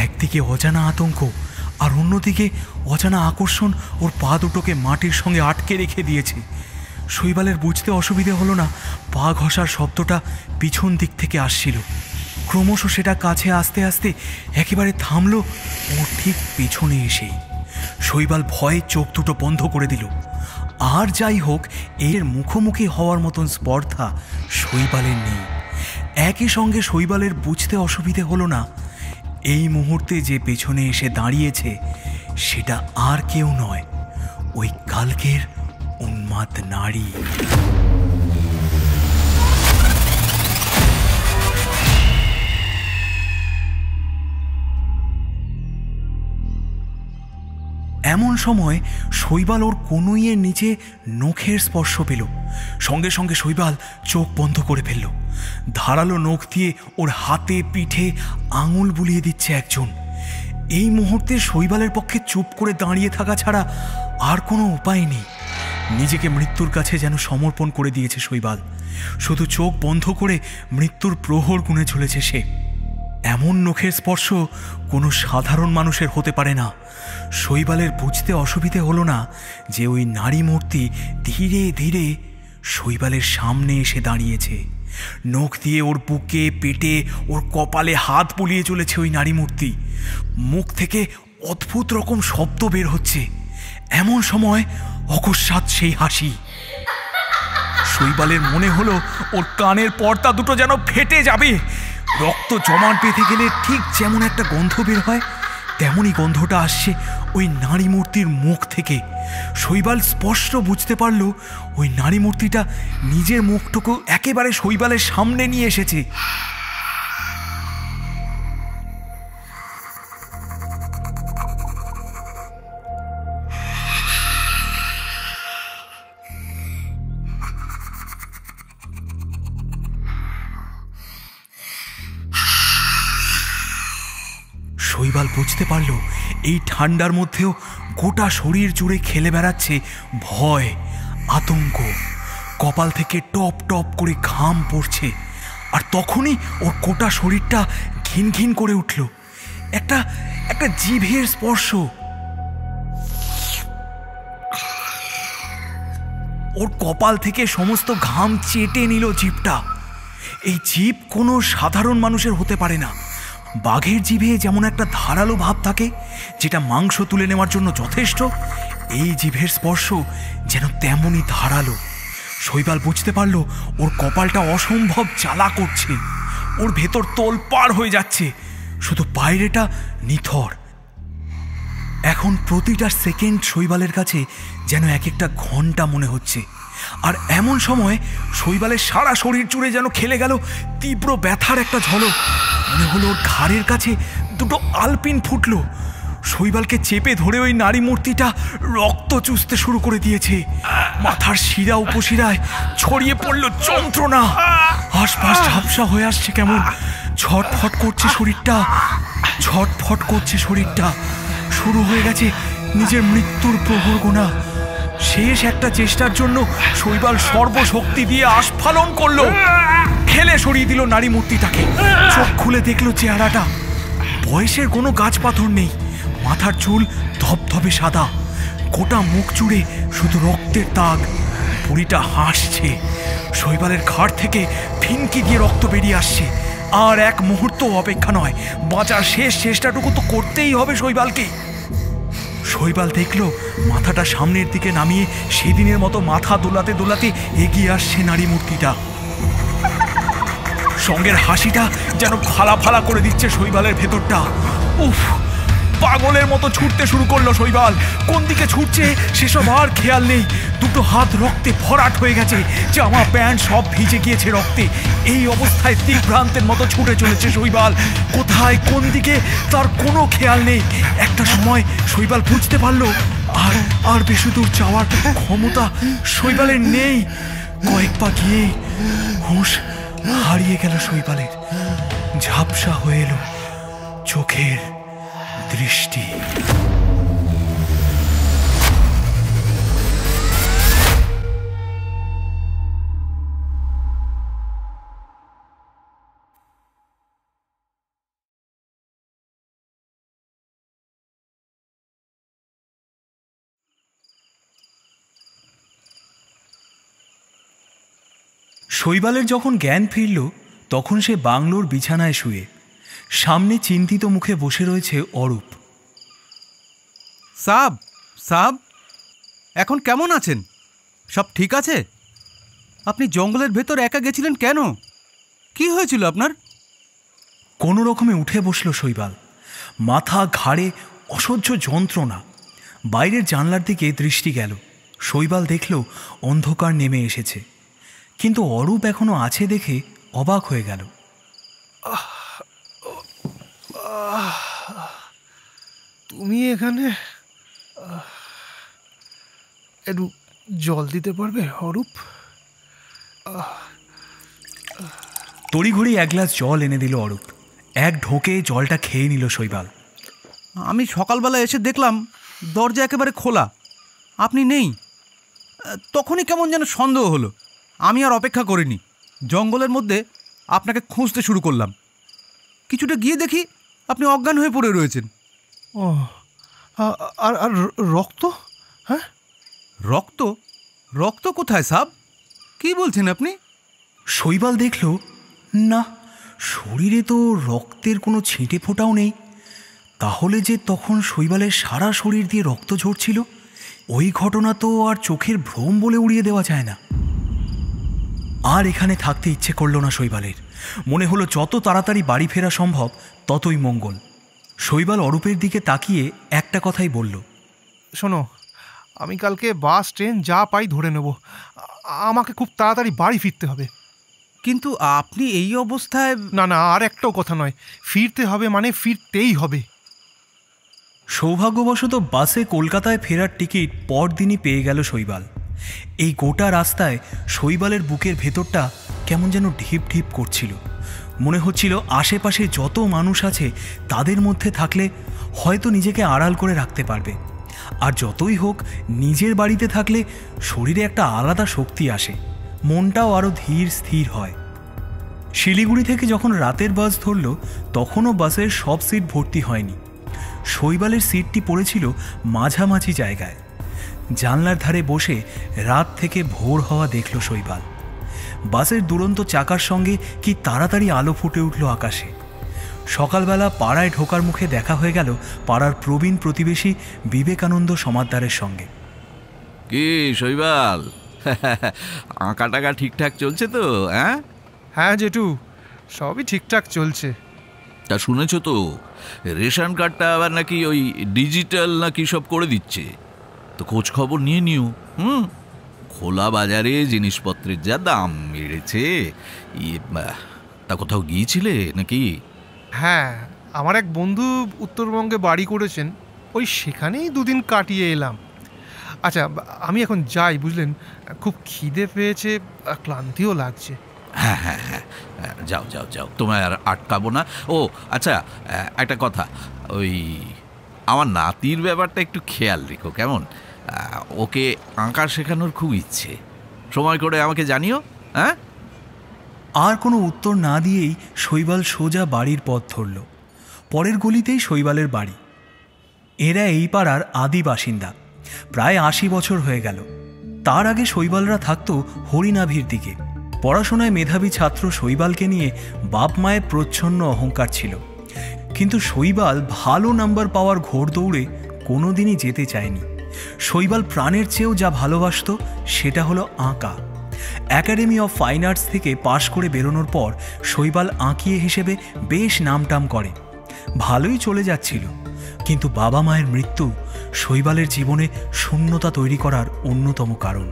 একদিকে অজানা আতঙ্ক আর অন্যদিকে অজানা আকর্ষণ ওর পা দুটোকে মাটির সঙ্গে আটকে রেখে দিয়েছে। শৈবালের বুঝতে অসুবিধে হলো না পা ঘষার শব্দটা পিছন দিক থেকে আসছিল। ক্রমশ সেটা কাছে আস্তে আস্তে একেবারে থামল ওর ঠিক পেছনে এসেই। শৈবাল ভয়ে চোখ দুটো বন্ধ করে দিল। আর যাই হোক, এর মুখোমুখি হওয়ার মতন স্পর্ধা শৈবালের নেই। একই সঙ্গে শৈবালের বুঝতে অসুবিধে হলো না এই মুহূর্তে যে পেছনে এসে দাঁড়িয়েছে সেটা আর কেউ নয়, ওই কালকের উন্মাদ নারী। এমন সময় শৈবাল ওর কনুইয়ের নিচে নখের স্পর্শ পেল। সঙ্গে সঙ্গে শৈবাল চোখ বন্ধ করে ফেলল। ধারালো নখ দিয়ে ওর হাতে পিঠে আঙুল বুলিয়ে দিচ্ছে একজন। এই মুহূর্তে শৈবালের পক্ষে চুপ করে দাঁড়িয়ে থাকা ছাড়া আর কোনো উপায় নেই। নিজেকে মৃত্যুর কাছে যেন সমর্পণ করে দিয়েছে শৈবাল। শুধু চোখ বন্ধ করে মৃত্যুর প্রহর গুনে চলেছে সে। এমন নখের স্পর্শ কোনো সাধারণ মানুষের হতে পারে না। শৈবালের বুঝতে অসুবিধে হলো না যে ওই নারী মূর্তি ধীরে ধীরে শৈবালের সামনে এসে দাঁড়িয়েছে। নখ দিয়ে ওর বুকে, পেটে, ওর কপালে হাত বুলিয়ে চলেছে ওই নারী মূর্তি। মুখ থেকে অদ্ভুত রকম শব্দ বের হচ্ছে। এমন সময় অকস্মাৎ সেই হাসি। শৈবালের মনে হলো ওর কানের পর্দা দুটো যেন ফেটে যাবে। রক্ত জমাট বেঁধে গেলে ঠিক যেমন একটা গন্ধ বের হয়, তেমনই গন্ধটা আসছে ওই নারী মূর্তির মুখ থেকে। শৈবাল স্পষ্ট বুঝতে পারল ওই নারী মূর্তিটা নিজের মুখটুকু একেবারে শৈবালের সামনে নিয়ে এসেছে। শৈবাল বুঝতে পারল এই ঠান্ডার মধ্যেও গোটা শরীর জুড়ে খেলে বেড়াচ্ছে ভয়, আতঙ্ক। কপাল থেকে টপ টপ করে ঘাম পড়ছে। আর তখনই ওর গোটা শরীরটা ঘিন ঘিন করে উঠল। একটা জিভের স্পর্শ। ওর কপাল থেকে সমস্ত ঘাম চেটে নিল জিভটা। এই জিভ কোনো সাধারণ মানুষের হতে পারে না। বাঘের জিভে যেমন একটা ধারালো ভাব থাকে যেটা মাংস তুলে নেওয়ার জন্য যথেষ্ট, এই জিভের স্পর্শ যেন তেমনই ধারালো। শৈবাল বুঝতে পারল ওর কপালটা অসম্ভব জ্বালা করছে। ওর ভেতর তোলপাড় হয়ে যাচ্ছে, শুধু বাইরেটা নিথর। এখন প্রতিটা সেকেন্ড শৈবালের কাছে যেন এক একটা ঘন্টা মনে হচ্ছে। আর এমন সময় শৈবালের সারা শরীর জুড়ে যেন খেলে গেল তীব্র ব্যথার একটা ঝলক। মনে হলো ওর ঘাড়ের কাছে দুটো আলপিন ফুটল। শৈবালকে চেপে ধরে ওই নারী মূর্তিটা রক্ত চুষতে শুরু করে দিয়েছে। মাথার শিরা উপশিরায় ছড়িয়ে পড়ল যন্ত্রণা। আশপাশ ঝাপসা হয়ে আসছে কেমন। ছটফট করছে শরীরটা, ছটফট করছে শরীরটা। শুরু হয়ে গেছে নিজের মৃত্যুর প্রহর গোনা। শেষ একটা চেষ্টার জন্য শৈবাল সর্বশক্তি দিয়ে আস্ফালন করলো। ঠেলে সরিয়ে দিল নারী মূর্তিটাকে। চোখ খুলে দেখলো চেহারাটা। বয়সের কোনো গাছ পাথর নেই। মাথার চুল ধবধবে সাদা। গোটা মুখ জুড়ে শুধু রক্তের দাগ। বুড়িটা হাসছে। শৈবালের ঘাড় থেকে ফিনকি দিয়ে রক্ত বেরিয়ে আসছে। আর এক মুহূর্ত অপেক্ষা নয়, বাঁচার শেষ চেষ্টাটুকু তো করতেই হবে শৈবালকে। শৈবাল দেখল মাথাটা সামনের দিকে নামিয়ে সেদিনের মতো মাথা দোলাতে দোলাতে এগিয়ে আসছে নারী মূর্তিটা। সঙ্গের হাসিটা যেন ফালা ফালা করে দিচ্ছে শৈবালের ভেতরটা। উফ, পাগলের মতো ছুটতে শুরু করলো শৈবাল। কোন দিকে ছুটছে সেসব আর খেয়াল নেই। দুটো হাত রক্তে ভরাট হয়ে গেছে, জামা প্যান্ট সব ভিজে গিয়েছে রক্তে। এই অবস্থায় দিগ্ভ্রান্তের মতো ছুটে চলেছে শৈবাল। কোথায় কোন দিকে তার কোনো খেয়াল নেই। একটা সময় শৈবাল বুঝতে পারলো আর বেশি দূর যাওয়ার ক্ষমতা শৈবালের নেই। কয়েক পা গিয়ে হুঁশ হারিয়ে গেল শৈবালের। ঝাপসা হয়ে এলো চোখের দৃষ্টি। শৈবালের যখন জ্ঞান ফিরল তখন সে বাংলোর বিছানায় শুয়ে। সামনে চিন্তিত মুখে বসে রয়েছে অরূপ। সাব সাব, এখন কেমন আছেন? সব ঠিক আছে? আপনি জঙ্গলের ভেতর একা গেছিলেন কেন? কি হয়েছিল আপনার? কোনো রকমে উঠে বসল শৈবাল। মাথা ঘাড়ে অসহ্য যন্ত্রণা। বাইরের জানলার দিকে দৃষ্টি গেল। শৈবাল দেখল অন্ধকার নেমে এসেছে, কিন্তু অরূপ এখনো আছে দেখে অবাক হয়ে গেল। তুমি এখানে? একটু জল দিতে পারবে অরূপ? তড়িঘড়ি এক গ্লাস জল এনে দিল অরূপ। এক ঢোকে জলটা খেয়ে নিল শৈবাল। আমি সকালবেলা এসে দেখলাম দরজা একেবারে খোলা, আপনি নেই। তখনই কেমন যেন সন্দেহ হলো। আমি আর অপেক্ষা করিনি, জঙ্গলের মধ্যে আপনাকে খুঁজতে শুরু করলাম। কিছুটা গিয়ে দেখি আপনি অজ্ঞান হয়ে পড়ে রয়েছেন। ও, আর আর রক্ত? হ্যাঁ, রক্ত? রক্ত কোথায় সাব? কি বলছেন আপনি? শৈবাল দেখল, না, শরীরে তো রক্তের কোনো ছিটে ফোঁটাও নেই। তাহলে যে তখন শৈবালের সারা শরীর দিয়ে রক্ত ঝরছিল, ওই ঘটনা তো আর চোখের ভ্রম বলে উড়িয়ে দেওয়া যায় না। আর এখানে থাকতে ইচ্ছে করল না শৈবালের। মনে হলো যত তাড়াতাড়ি বাড়ি ফেরা সম্ভব ততই মঙ্গল। শৈবাল অরূপের দিকে তাকিয়ে একটা কথাই বলল, শোনো, আমি কালকে বাস ট্রেন যা পাই ধরে নেব। আমাকে খুব তাড়াতাড়ি বাড়ি ফিরতে হবে। কিন্তু আপনি এই অবস্থায়? না না, আর একটাও কথা নয়, ফিরতে হবে মানে ফিরতেই হবে। সৌভাগ্যবশত বাসে কলকাতায় ফেরার টিকিট পরদিনই পেয়ে গেল শৈবাল। এই গোটা রাস্তায় শৈবালের বুকের ভেতরটা কেমন যেন ঢিপ ঢিপ করছিল। মনে হচ্ছিল আশেপাশে যত মানুষ আছে তাদের মধ্যে থাকলে হয়তো নিজেকে আড়াল করে রাখতে পারবে। আর যতই হোক, নিজের বাড়িতে থাকলে শরীরে একটা আলাদা শক্তি আসে, মনটাও আরও ধীর স্থির হয়। শিলিগুড়ি থেকে যখন রাতের বাস ধরল, তখনও বাসের সব সিট ভর্তি হয়নি। শৈবালের সিটটি পড়েছিল মাঝামাঝি জায়গায়। জানলার ধারে বসে রাত থেকে ভোর হওয়া দেখল শৈবাল। বাসের দুরন্ত চাকার সঙ্গে কি তাড়াতাড়ি আলো ফুটে উঠল আকাশে। সকালবেলা পাড়ায় ঢোকার মুখে দেখা হয়ে গেল পাড়ার প্রবীণ প্রতিবেশী বিবেকানন্দ সমাদ্দারের সঙ্গে। কি শৈবাল, আঁকা টাকা ঠিকঠাক চলছে তো? হ্যাঁ হ্যাঁ জেঠু, সবই ঠিকঠাক চলছে। তা শুনেছ তো, রেশন কার্ডটা আবার নাকি ওই ডিজিটাল নাকি সব করে দিচ্ছে। তো খোঁজ খবর নিয়ে নিও। খোলা বাজারে জিনিসপত্রের যা দাম বেড়েছে। তা কোথাও গিয়েছিলে নাকি? হ্যাঁ, আমার এক বন্ধু উত্তরবঙ্গে বাড়ি করেছেন, ওই সেখানেই দুদিন কাটিয়ে এলাম। আচ্ছা, আমি এখন যাই, বুঝলেন, খুব খিদে পেয়েছে, ক্লান্তিও লাগছে। হ্যাঁ হ্যাঁ হ্যাঁ, যাও যাও যাও, তোমায় আর আটকাবো না। ও আচ্ছা, একটা কথা, ওই আমার নাতির ব্যাপারটা একটু খেয়াল রেখো, কেমন? ওকে আঁকা শেখানোর খুব ইচ্ছে, সময় করে আমাকে জানিও। হ্যাঁ। আর কোনো উত্তর না দিয়েই শৈবাল সোজা বাড়ির পথ ধরল। পরের গলিতেই শৈবালের বাড়ি। এরা এই পাড়ার আদি বাসিন্দা, প্রায় ৮০ বছর হয়ে গেল। তার আগে শৈবালরা থাকতো হরিনাভির দিকে। পড়াশোনায় মেধাবী ছাত্র শৈবালকে নিয়ে বাপ মায়ের প্রচ্ছন্ন অহংকার ছিল। কিন্তু শৈবাল ভালো নাম্বার পাওয়ার ঘোড়দৌড়ে কোনোদিনই যেতে চায়নি। শৈবাল প্রাণের চেয়েও যা ভালোবাসত সেটা হলো আঁকা। একাডেমি অফ ফাইন আর্টস থেকে পাশ করে বেরোনোর পর শৈবাল আঁকিয়ে হিসেবে বেশ নামটাম করে, ভালোই চলে যাচ্ছিল। কিন্তু বাবা মায়ের মৃত্যু শৈবালের জীবনে শূন্যতা তৈরি করার অন্যতম কারণ।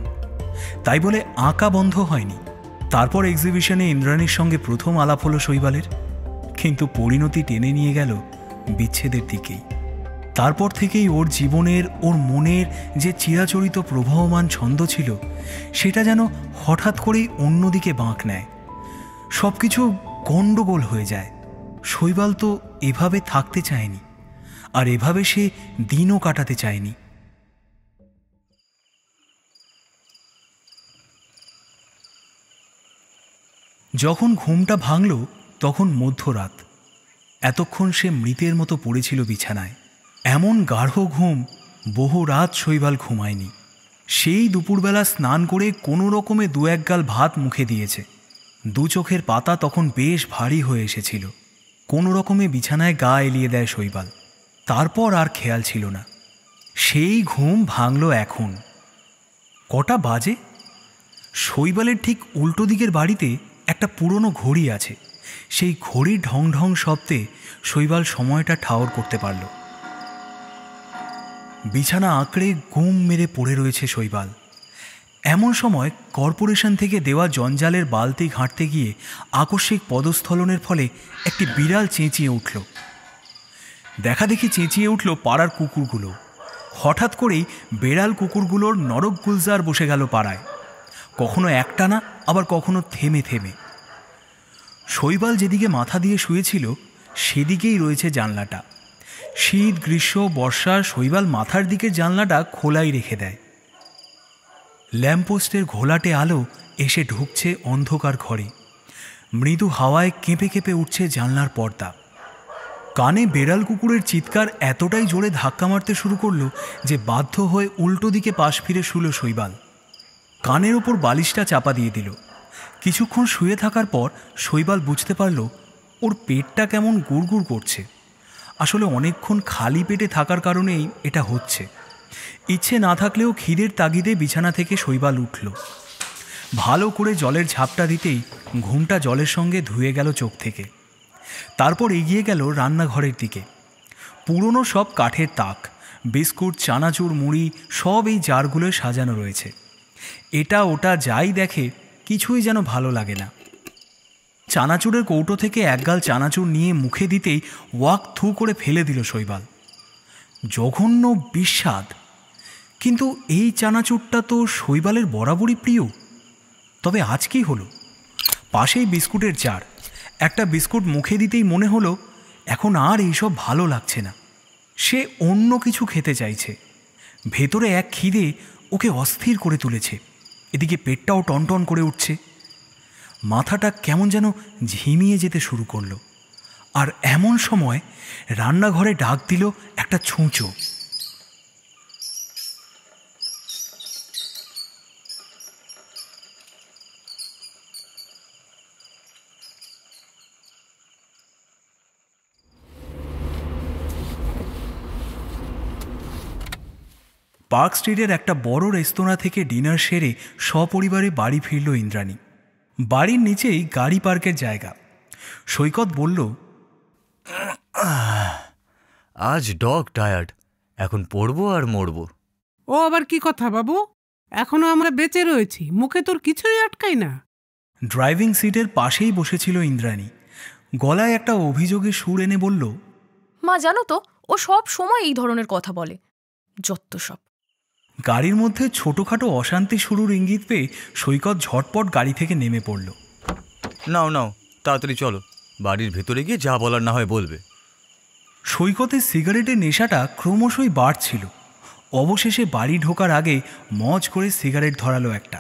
তাই বলে আঁকা বন্ধ হয়নি। তারপর এক্সিবিশনে ইন্দ্রাণীর সঙ্গে প্রথম আলাপ হলো শৈবালের, কিন্তু পরিণতি টেনে নিয়ে গেল বিচ্ছেদের দিকেই। তারপর থেকেই ওর জীবনের, ওর মনের যে চিরাচরিত প্রবাহমান ছন্দ ছিল, সেটা যেন হঠাৎ করেই অন্যদিকে বাঁক নেয়। সব কিছু গণ্ডগোল হয়ে যায়। শৈবাল তো এভাবে থাকতে চায়নি, আর এভাবে সে দিনও কাটাতে চায়নি। যখন ঘুমটা ভাঙল তখন মধ্যরাত। এতক্ষণ সে মৃতের মতো পড়েছিল বিছানায়। এমন গাঢ় ঘুম বহু রাত শৈবাল ঘুমায়নি। সেই দুপুরবেলা স্নান করে কোনো রকমে ২-১ গাল ভাত মুখে দিয়েছে। দু চোখের পাতা তখন বেশ ভারী হয়ে এসেছিল। কোনো রকমে বিছানায় গা এলিয়ে দেয় শৈবাল। তারপর আর খেয়াল ছিল না। সেই ঘুম ভাঙল এখন। কটা বাজে? শৈবালের ঠিক উল্টো দিকের বাড়িতে একটা পুরনো ঘড়ি আছে। সেই ঘড়ির ঢং ঢং শব্দে শৈবাল সময়টা ঠাওর করতে পারল। বিছানা আঁকড়ে গুম মেরে পড়ে রয়েছে শৈবাল। এমন সময় কর্পোরেশন থেকে দেওয়া জঞ্জালের বালতি ঘাঁটতে গিয়ে আকস্মিক পদস্খলনের ফলে একটি বিড়াল চেঁচিয়ে উঠল। দেখা দেখি চেঁচিয়ে উঠল পাড়ার কুকুরগুলো। হঠাৎ করেই বেড়াল কুকুরগুলোর নরক গুলজার বসে গেল পাড়ায়, কখনো একটানা, আবার কখনো থেমে থেমে। শৈবাল যেদিকে মাথা দিয়ে শুয়েছিল সেদিকেই রয়েছে জানলাটা। শীত, গ্রীষ্ম, বর্ষা শৈবাল মাথার দিকের জানলাটা খোলাই রেখে দেয়। ল্যাম্পপোস্টের ঘোলাটে আলো এসে ঢুকছে অন্ধকার ঘরে। মৃদু হাওয়ায় কেঁপে কেঁপে উঠছে জানলার পর্দা। কানে বেড়াল কুকুরের চিৎকার এতটাই জোরে ধাক্কা মারতে শুরু করলো যে বাধ্য হয়ে উল্টো দিকে পাশ ফিরে শুল শৈবাল। কানের ওপর বালিশটা চাপা দিয়ে দিল। কিছুক্ষণ শুয়ে থাকার পর শৈবাল বুঝতে পারল ওর পেটটা কেমন গুড়গুড় করছে। আসলে অনেকক্ষণ খালি পেটে থাকার কারণেই এটা হচ্ছে। ইচ্ছে না থাকলেও খিদের তাগিদে বিছানা থেকে শৈবাল উঠল। ভালো করে জলের ঝাপটা দিতেই ঘুমটা জলের সঙ্গে ধুয়ে গেল চোখ থেকে। তারপর এগিয়ে গেল রান্নাঘরের দিকে। পুরনো সব কাঠের তাক, বিস্কুট, চানাচুর, মুড়ি সব এই জারগুলোয় সাজানো রয়েছে। এটা ওটা যাই দেখে কিছুই যেন ভালো লাগে না। চানাচুরের কৌটো থেকে একগাল চানাচুর নিয়ে মুখে দিতেই ওয়াক থু করে ফেলে দিল শৈবাল। জঘন্য বিস্বাদ। কিন্তু এই চানাচুরটা তো শৈবালের বরাবরই প্রিয়। তবে আজ কি হলো? পাশেই বিস্কুটের জার। একটা বিস্কুট মুখে দিতেই মনে হলো এখন আর এইসব ভালো লাগছে না। সে অন্য কিছু খেতে চাইছে। ভেতরে এক খিদে ওকে অস্থির করে তুলেছে। এদিকে পেটটাও টনটন করে উঠছে। মাথাটা কেমন যেন ঝিমিয়ে যেতে শুরু করলো। আর এমন সময় রান্নাঘরে ডাক দিল একটা ছুঁচো। পার্ক স্ট্রিটের একটা বড় রেস্তোরাঁ থেকে ডিনার সেরে সপরিবারে বাড়ি ফিরল ইন্দ্রাণী। বাড়ির নিচেই গাড়ি পার্কের জায়গা। সৈকত বলল, আজ ডগ টায়ার্ড, এখন পড়বো আর মরবো। ও আবার কি কথা বাবু? এখনো আমরা বেঁচে রয়েছি, মুখে তোর কিছুই আটকাই না। ড্রাইভিং সিটের পাশেই বসেছিল ইন্দ্রাণী। গলায় একটা অভিযোগের সুর এনে বলল, মা জানো তো, ও সব সময় এই ধরনের কথা বলে, যত সব। গাড়ির মধ্যে ছোটখাটো অশান্তি শুরুর ইঙ্গিত পেয়ে সৈকত ঝটপট গাড়ি থেকে নেমে পড়ল। নাও নাও, তাড়াতাড়ি চলো, বাড়ির ভেতরে গিয়ে যা বলার না হয় বলবে। সৈকতের সিগারেটের নেশাটা ক্রমশই বাড়ছিল। অবশেষে বাড়ি ঢোকার আগে মজ করে সিগারেট ধরালো একটা।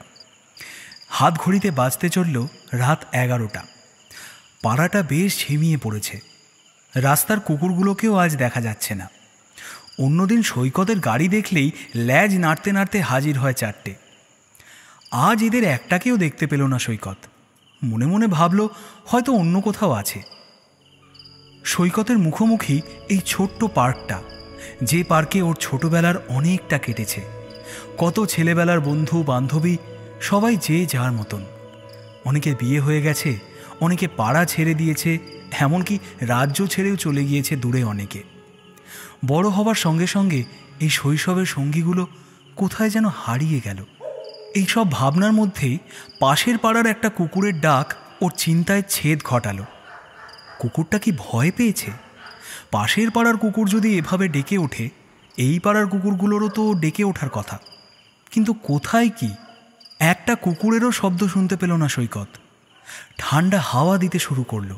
হাত ঘড়িতে বাজতে চলল রাত 11টা। পাড়াটা বেশ ঝিমিয়ে পড়েছে। রাস্তার কুকুরগুলোকেও আজ দেখা যাচ্ছে না। অন্যদিন সৈকতের গাড়ি দেখলেই ল্যাজ নাড়তে নাড়তে হাজির হয় 4টে। আজ এদের একটাকেও দেখতে পেল না সৈকত। মনে মনে ভাবল হয়তো অন্য কোথাও আছে। সৈকতের মুখোমুখি এই ছোট্ট পার্কটা, যে পার্কে ওর ছোটবেলার অনেকটা কেটেছে। কত ছেলেবেলার বন্ধু বান্ধবী, সবাই যে যার মতন। অনেকের বিয়ে হয়ে গেছে, অনেকে পাড়া ছেড়ে দিয়েছে, এমনকি রাজ্য ছেড়েও চলে গিয়েছে দূরে অনেকে। বড় হবার সঙ্গে সঙ্গে এই শৈশবের সঙ্গীগুলো কোথায় যেন হারিয়ে গেল। এইসব ভাবনার মধ্যেই পাশের পাড়ার একটা কুকুরের ডাক ওর চিন্তায় ছেদ ঘটালো। কুকুরটা কি ভয় পেয়েছে? পাশের পাড়ার কুকুর যদি এভাবে ডেকে ওঠে, এই পাড়ার কুকুরগুলোরও তো ডেকে ওঠার কথা। কিন্তু কোথায় কি? একটা কুকুরেরও শব্দ শুনতে পেল না সৈকত। ঠান্ডা হাওয়া দিতে শুরু করলো।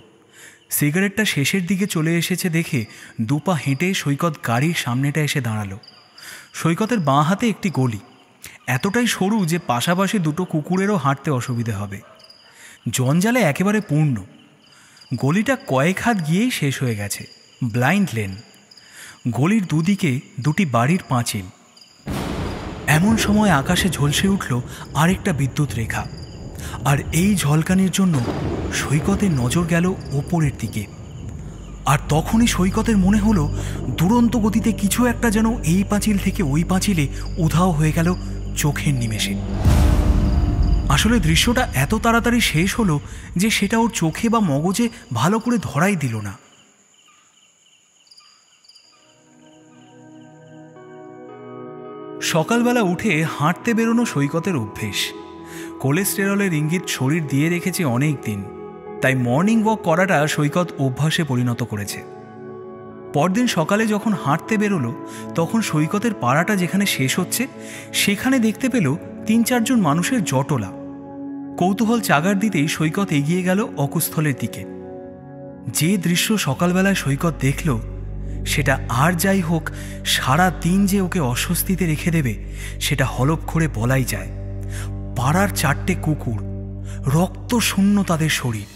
সিগারেটটা শেষের দিকে চলে এসেছে দেখে দুপা হেঁটে সৈকত গাড়ির সামনেটা এসে দাঁড়ালো। সৈকতের বাঁ হাতে একটি গলি, এতটাই সরু যে পাশাপাশি দুটো কুকুরেরও হাঁটতে অসুবিধে হবে। জঞ্জালে একেবারে পূর্ণ। গলিটা কয়েক হাত গিয়েই শেষ হয়ে গেছে। Blind lane. গলির দুদিকে দুটি বাড়ির পাঁচিল। এমন সময় আকাশে ঝলসে উঠল আরেকটা বিদ্যুৎ রেখা। আর এই ঝলকানির জন্য সৈকতের নজর গেল ওপরের দিকে। আর তখনই সৈকতের মনে হলো দুরন্ত গতিতে কিছু একটা যেন এই পাঁচিল থেকে ওই পাঁচিলে উধাও হয়ে গেল চোখের নিমেষে। আসলে দৃশ্যটা এত তাড়াতাড়ি শেষ হলো যে সেটা ওর চোখে বা মগজে ভালো করে ধরাই দিল না। সকালবেলা উঠে হাঁটতে বেরোনো সৈকতের অভ্যেস। কোলেস্টেরলের ইঙ্গিত শরীর দিয়ে রেখেছে অনেক দিন, তাই মর্নিং ওয়াক করাটা সৈকত অভ্যাসে পরিণত করেছে। পরদিন সকালে যখন হাঁটতে বেরোলো তখন সৈকতের পাড়াটা যেখানে শেষ হচ্ছে সেখানে দেখতে পেল ৩-৪ জন মানুষের জটলা। কৌতূহল চাগার দিতেই সৈকত এগিয়ে গেল অকুস্থলের দিকে। যে দৃশ্য সকালবেলায় সৈকত দেখল সেটা আর যাই হোক সারা দিন যে ওকে অস্বস্তিতে রেখে দেবে সেটা হলপ করে বলাই যায়। পাড়ার 4টে কুকুর, রক্ত শূন্য তাদের শরীর,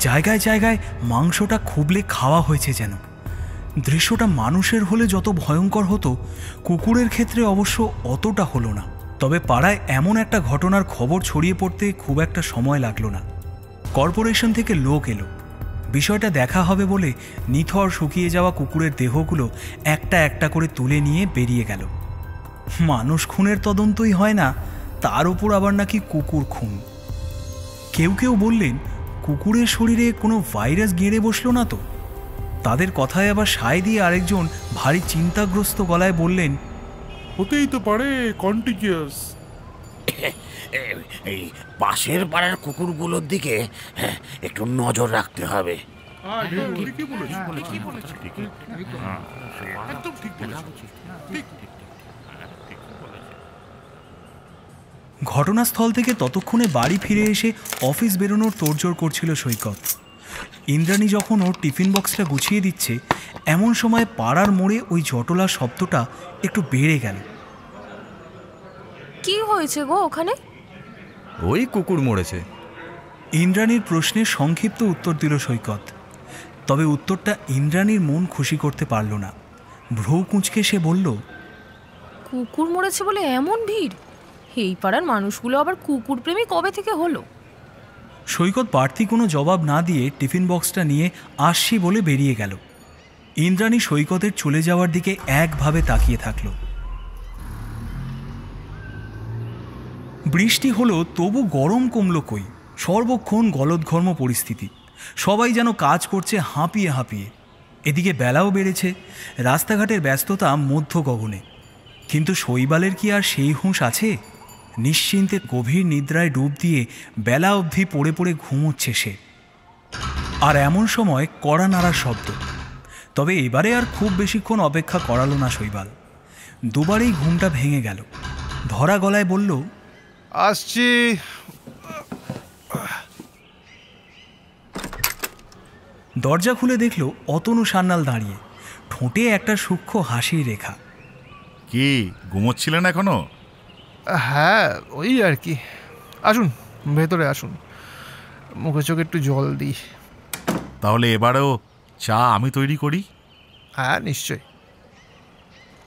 জায়গায় জায়গায় মাংসটা খুবলে খাওয়া হয়েছে যেন। দৃশ্যটা মানুষের হলে যত ভয়ঙ্কর হতো, কুকুরের ক্ষেত্রে অবশ্য অতটা হলো না। তবে পাড়ায় এমন একটা ঘটনার খবর ছড়িয়ে পড়তে খুব একটা সময় লাগলো না। কর্পোরেশন থেকে লোক এলো, বিষয়টা দেখা হবে বলে নিথর শুকিয়ে যাওয়া কুকুরের দেহগুলো একটা একটা করে তুলে নিয়ে বেরিয়ে গেল। মানুষ খুনের তদন্তই হয় না, তার উপর আবার নাকি কুকুর খুন। কেউ কেউ বললেন কুকুরের শরীরে কোনো ভাইরাস গেড়ে বসলো না তো। তাদের কথায় আবার সায় দিয়ে আরেকজন ভারী চিন্তাগ্রস্ত গলায় বললেন, হতেই তো পারে কন্টিজিয়াস। এই পাশের পাড়ার কুকুরগুলোর দিকে একটু নজর রাখতে হবে। ঘটনাস্থল থেকে ততক্ষণে বাড়ি ফিরে এসে অফিস বেরোনোর তোড়জোড় করছিল সৈকত। ইন্দ্রাণী যখন ওর টিফিন বক্সটা গুছিয়ে দিচ্ছে এমন সময় পাড়ার মোড়ে ওই জটলা শব্দটা একটু বেড়ে গেল। কি হয়েছে গো ওখানে? ওই কুকুর মরেছে। ইন্দ্রাণীর প্রশ্নের সংক্ষিপ্ত উত্তর দিল সৈকত। তবে উত্তরটা ইন্দ্রাণীর মন খুশি করতে পারল না। ভ্রু কুঁচকে সে বলল, কুকুর মরেছে বলে এমন ভিড়? এই পাড়ার মানুষগুলো আবার কুকুর প্রেমী কবে থেকে হলো? সৈকত বাড়তি কোনো জবাব না দিয়ে টিফিন বক্সটা নিয়ে আসছি বলে বেরিয়ে গেল। ইন্দ্রাণী সৈকতের চলে যাওয়ার দিকে একভাবে তাকিয়ে থাকল। বৃষ্টি হলো তবু গরম কমল কই। সর্বক্ষণ গলদঘর্ম পরিস্থিতি, সবাই যেন কাজ করছে হাঁপিয়ে হাঁপিয়ে। এদিকে বেলাও বেড়েছে, রাস্তাঘাটের ব্যস্ততা মধ্য গগনে। কিন্তু শৈবালের কি আর সেই হুঁশ আছে? নিশ্চিন্তে গভীর নিদ্রায় ডুব দিয়ে বেলা অবধি পড়ে পড়ে ঘুমোচ্ছে সে। আর এমন সময় কড়া নাড়ার শব্দ। তবে এবারে আর খুব বেশিক্ষণ অপেক্ষা করালো না শৈবাল। দুবারেই ঘুমটা ভেঙে গেল। ধরা গলায় বলল, আসছি। দরজা খুলে দেখল অতনু সান্যাল দাঁড়িয়ে, ঠোঁটে একটা সূক্ষ্ম হাসির রেখা। কি ঘুমোচ্ছিলেন এখনো? হ্যাঁ, ওই আর কি। আসুন, ভেতরে আসুন, মুখে চোখে একটু জল দিই। তাহলে এবারেও চা আমি তৈরি করি? হ্যাঁ, নিশ্চয়।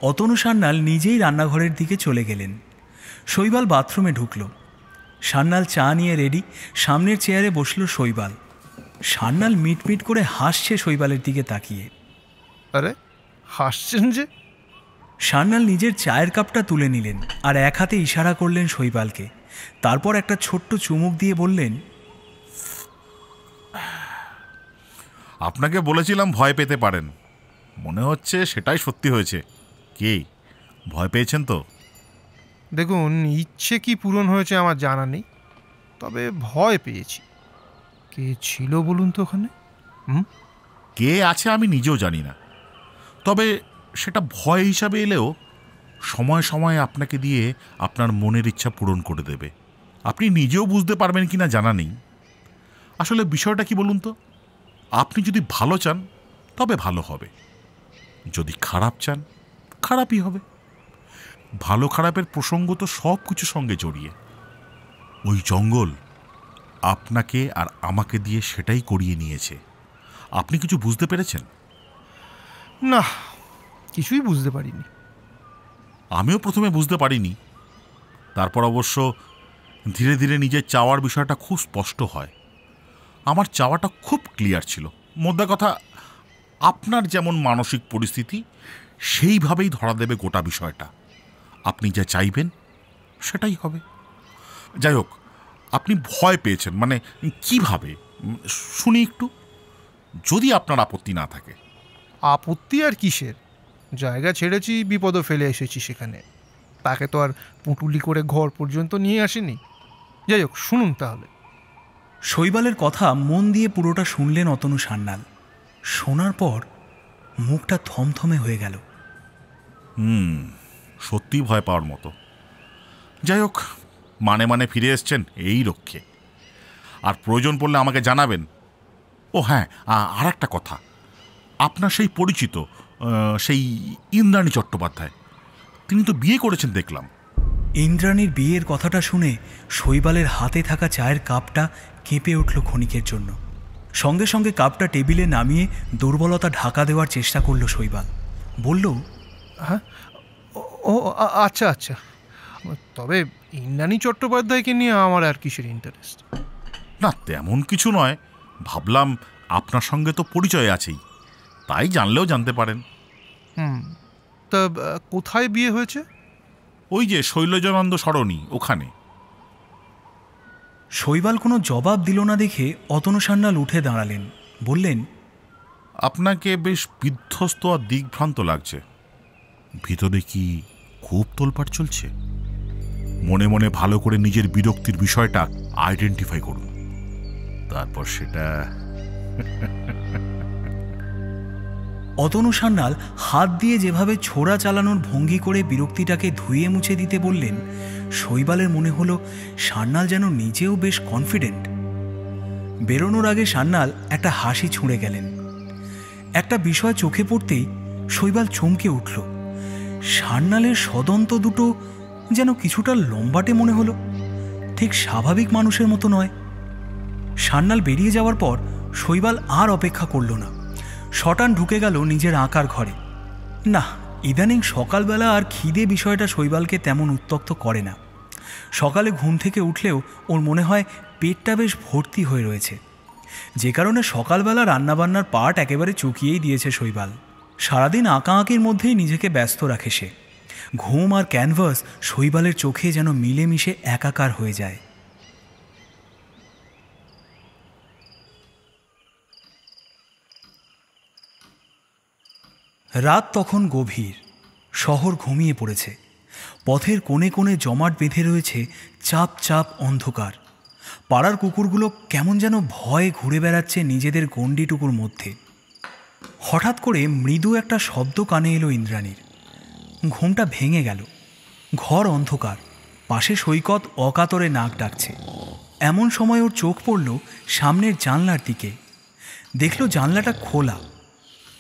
অতনু সান্যাল নিজেই রান্নাঘরের দিকে চলে গেলেন। শৈবাল বাথরুমে ঢুকল। সান্যাল চা নিয়ে রেডি, সামনের চেয়ারে বসল শৈবাল। সান্যাল মিটমিট করে হাসছে শৈবালের দিকে তাকিয়ে। আরে, হাসছেন যে? সান্যাল নিজের চায়ের কাপটা তুলে নিলেন আর এক হাতে ইশারা করলেন শৈবালকে। তারপর একটা ছোট্ট চুমুক দিয়ে বললেন, আপনাকে বলেছিলাম ভয় পেতে পারেন, মনে হচ্ছে সেটাই সত্যি হয়েছে। কি ভয় পেয়েছেন তো? দেখুন, ইচ্ছে কি পূরণ হয়েছে আমার জানা নেই, তবে ভয় পেয়েছি। কে ছিল বলুন তো ওখানে? কে আছে আমি নিজেও জানি না, তবে সেটা ভয় হিসাবে এলেও সময় সময় আপনাকে দিয়ে আপনার মনের ইচ্ছা পূরণ করে দেবে। আপনি নিজেও বুঝতে পারবেন কি না জানা নেই। আসলে বিষয়টা কি বলুন তো, আপনি যদি ভালো চান তবে ভালো হবে, যদি খারাপ চান খারাপই হবে। ভালো খারাপের প্রসঙ্গ তো সব কিছুর সঙ্গে জড়িয়ে। ওই জঙ্গল আপনাকে আর আমাকে দিয়ে সেটাই করিয়ে নিয়েছে। আপনি কিছু বুঝতে পেরেছেন? না, কিছুই বুঝতে পারিনি। আমিও প্রথমে বুঝতে পারিনি, তারপর অবশ্য ধীরে ধীরে নিজের চাওয়ার বিষয়টা খুব স্পষ্ট হয়। আমার চাওয়াটা খুব ক্লিয়ার ছিল। মোদ্দা কথা, আপনার যেমন মানসিক পরিস্থিতি সেইভাবেই ধরা দেবে গোটা বিষয়টা। আপনি যা চাইবেন সেটাই হবে। যাই হোক, আপনি ভয় পেয়েছেন মানে কিভাবে শুনি একটু, যদি আপনার আপত্তি না থাকে। আপত্তি আর কিসের? জায়গা ছেড়েছি, বিপদও ফেলে এসেছি সেখানে। তাকে তো আর পুঁটুলি করে ঘর পর্যন্ত নিয়ে আসেনি। যাই হোক, শুনুন তাহলে। শৈবালের কথা মন দিয়ে পুরোটা শুনলেন অতনু সান্যাল। শোনার পর মুখটা থমথমে হয়ে গেল। সত্যি ভয় পাওয়ার মতো। যাই হোক, মানে ফিরে এসছেন এই রক্ষে। আর প্রয়োজন পড়লে আমাকে জানাবেন। ও হ্যাঁ, আর একটা কথা, আপনার সেই পরিচিত সেই ইন্দ্রাণী চট্টোপাধ্যায়, তিনি তো বিয়ে করেছেন দেখলাম। ইন্দ্রাণীর বিয়ের কথাটা শুনে শৈবালের হাতে থাকা চায়ের কাপটা কেঁপে উঠল ক্ষণিকের জন্য। সঙ্গে সঙ্গে কাপটা টেবিলে নামিয়ে দুর্বলতা ঢাকা দেওয়ার চেষ্টা করল শৈবাল। বলল, হ্যাঁ, ও আচ্ছা আচ্ছা, তবে ইন্দ্রাণী চট্টোপাধ্যায়কে নিয়ে আমার আর কিসের ইন্টারেস্ট? না, তেমন কিছু নয়, ভাবলাম আপনার সঙ্গে তো পরিচয় আছেই, তাই জানলেও জানতে পারেন। তা কোথায় বিয়ে হয়েছে? ওই যে শৈলজানন্দ সরণি, ওখানে। শৈবাল কোনো জবাব দিল না দেখে অতনু সান্যাল উঠে দাঁড়ালেন। বললেন, আপনাকে বেশ বিধ্বস্ত আর দিগ্ভ্রান্ত লাগছে। ভিতরে কি খুব তোলপাড় চলছে? মনে মনে ভালো করে নিজের বিরক্তির বিষয়টা আইডেন্টিফাই করুন, তারপর সেটা। অতনু সান্যাল হাত দিয়ে যেভাবে ছোড়া চালানোর ভঙ্গি করে বিরক্তিটাকে ধুয়ে মুছে দিতে বললেন, শৈবালের মনে হলো সান্যাল যেন নিজেও বেশ কনফিডেন্ট। বেরোনোর আগে সান্যাল একটা হাসি ছুঁড়ে গেলেন। একটা বিষয় চোখে পড়তেই শৈবাল চমকে উঠল। সান্যালের সদন্ত দুটো যেন কিছুটা লম্বাটে মনে হলো, ঠিক স্বাভাবিক মানুষের মতো নয়। সান্যাল বেরিয়ে যাওয়ার পর শৈবাল আর অপেক্ষা করল না, শটান ঢুকে গেল নিজের আঁকার ঘরে। না, ইদানিং সকালবেলা আর খিদে বিষয়টা শৈবালকে তেমন উত্ত্যক্ত করে না। সকালে ঘুম থেকে উঠলেও ওর মনে হয় পেটটা বেশ ভর্তি হয়ে রয়েছে, যে কারণে সকালবেলা রান্নাবান্নার পাট একেবারে চুকিয়েই দিয়েছে শৈবাল। সারাদিন আঁকাআঁকির মধ্যেই নিজেকে ব্যস্ত রাখে সে। ঘুম আর ক্যানভাস শৈবালের চোখে যেন মিলেমিশে একাকার হয়ে যায়। রাত তখন গভীর, শহর ঘুমিয়ে পড়েছে। পথের কোণে কোণে জমাট বেঁধে রয়েছে চাপ চাপ অন্ধকার। পাড়ার কুকুরগুলো কেমন যেন ভয়ে ঘুরে বেড়াচ্ছে নিজেদের গণ্ডিটুকুর মধ্যে। হঠাৎ করে মৃদু একটা শব্দ কানে এলো ইন্দ্রাণীর। ঘুমটা ভেঙে গেল। ঘর অন্ধকার, পাশে সৈকত অকাতরে নাক ডাকছে। এমন সময় ওর চোখ পড়ল সামনের জানলার দিকে। দেখল জানলাটা খোলা,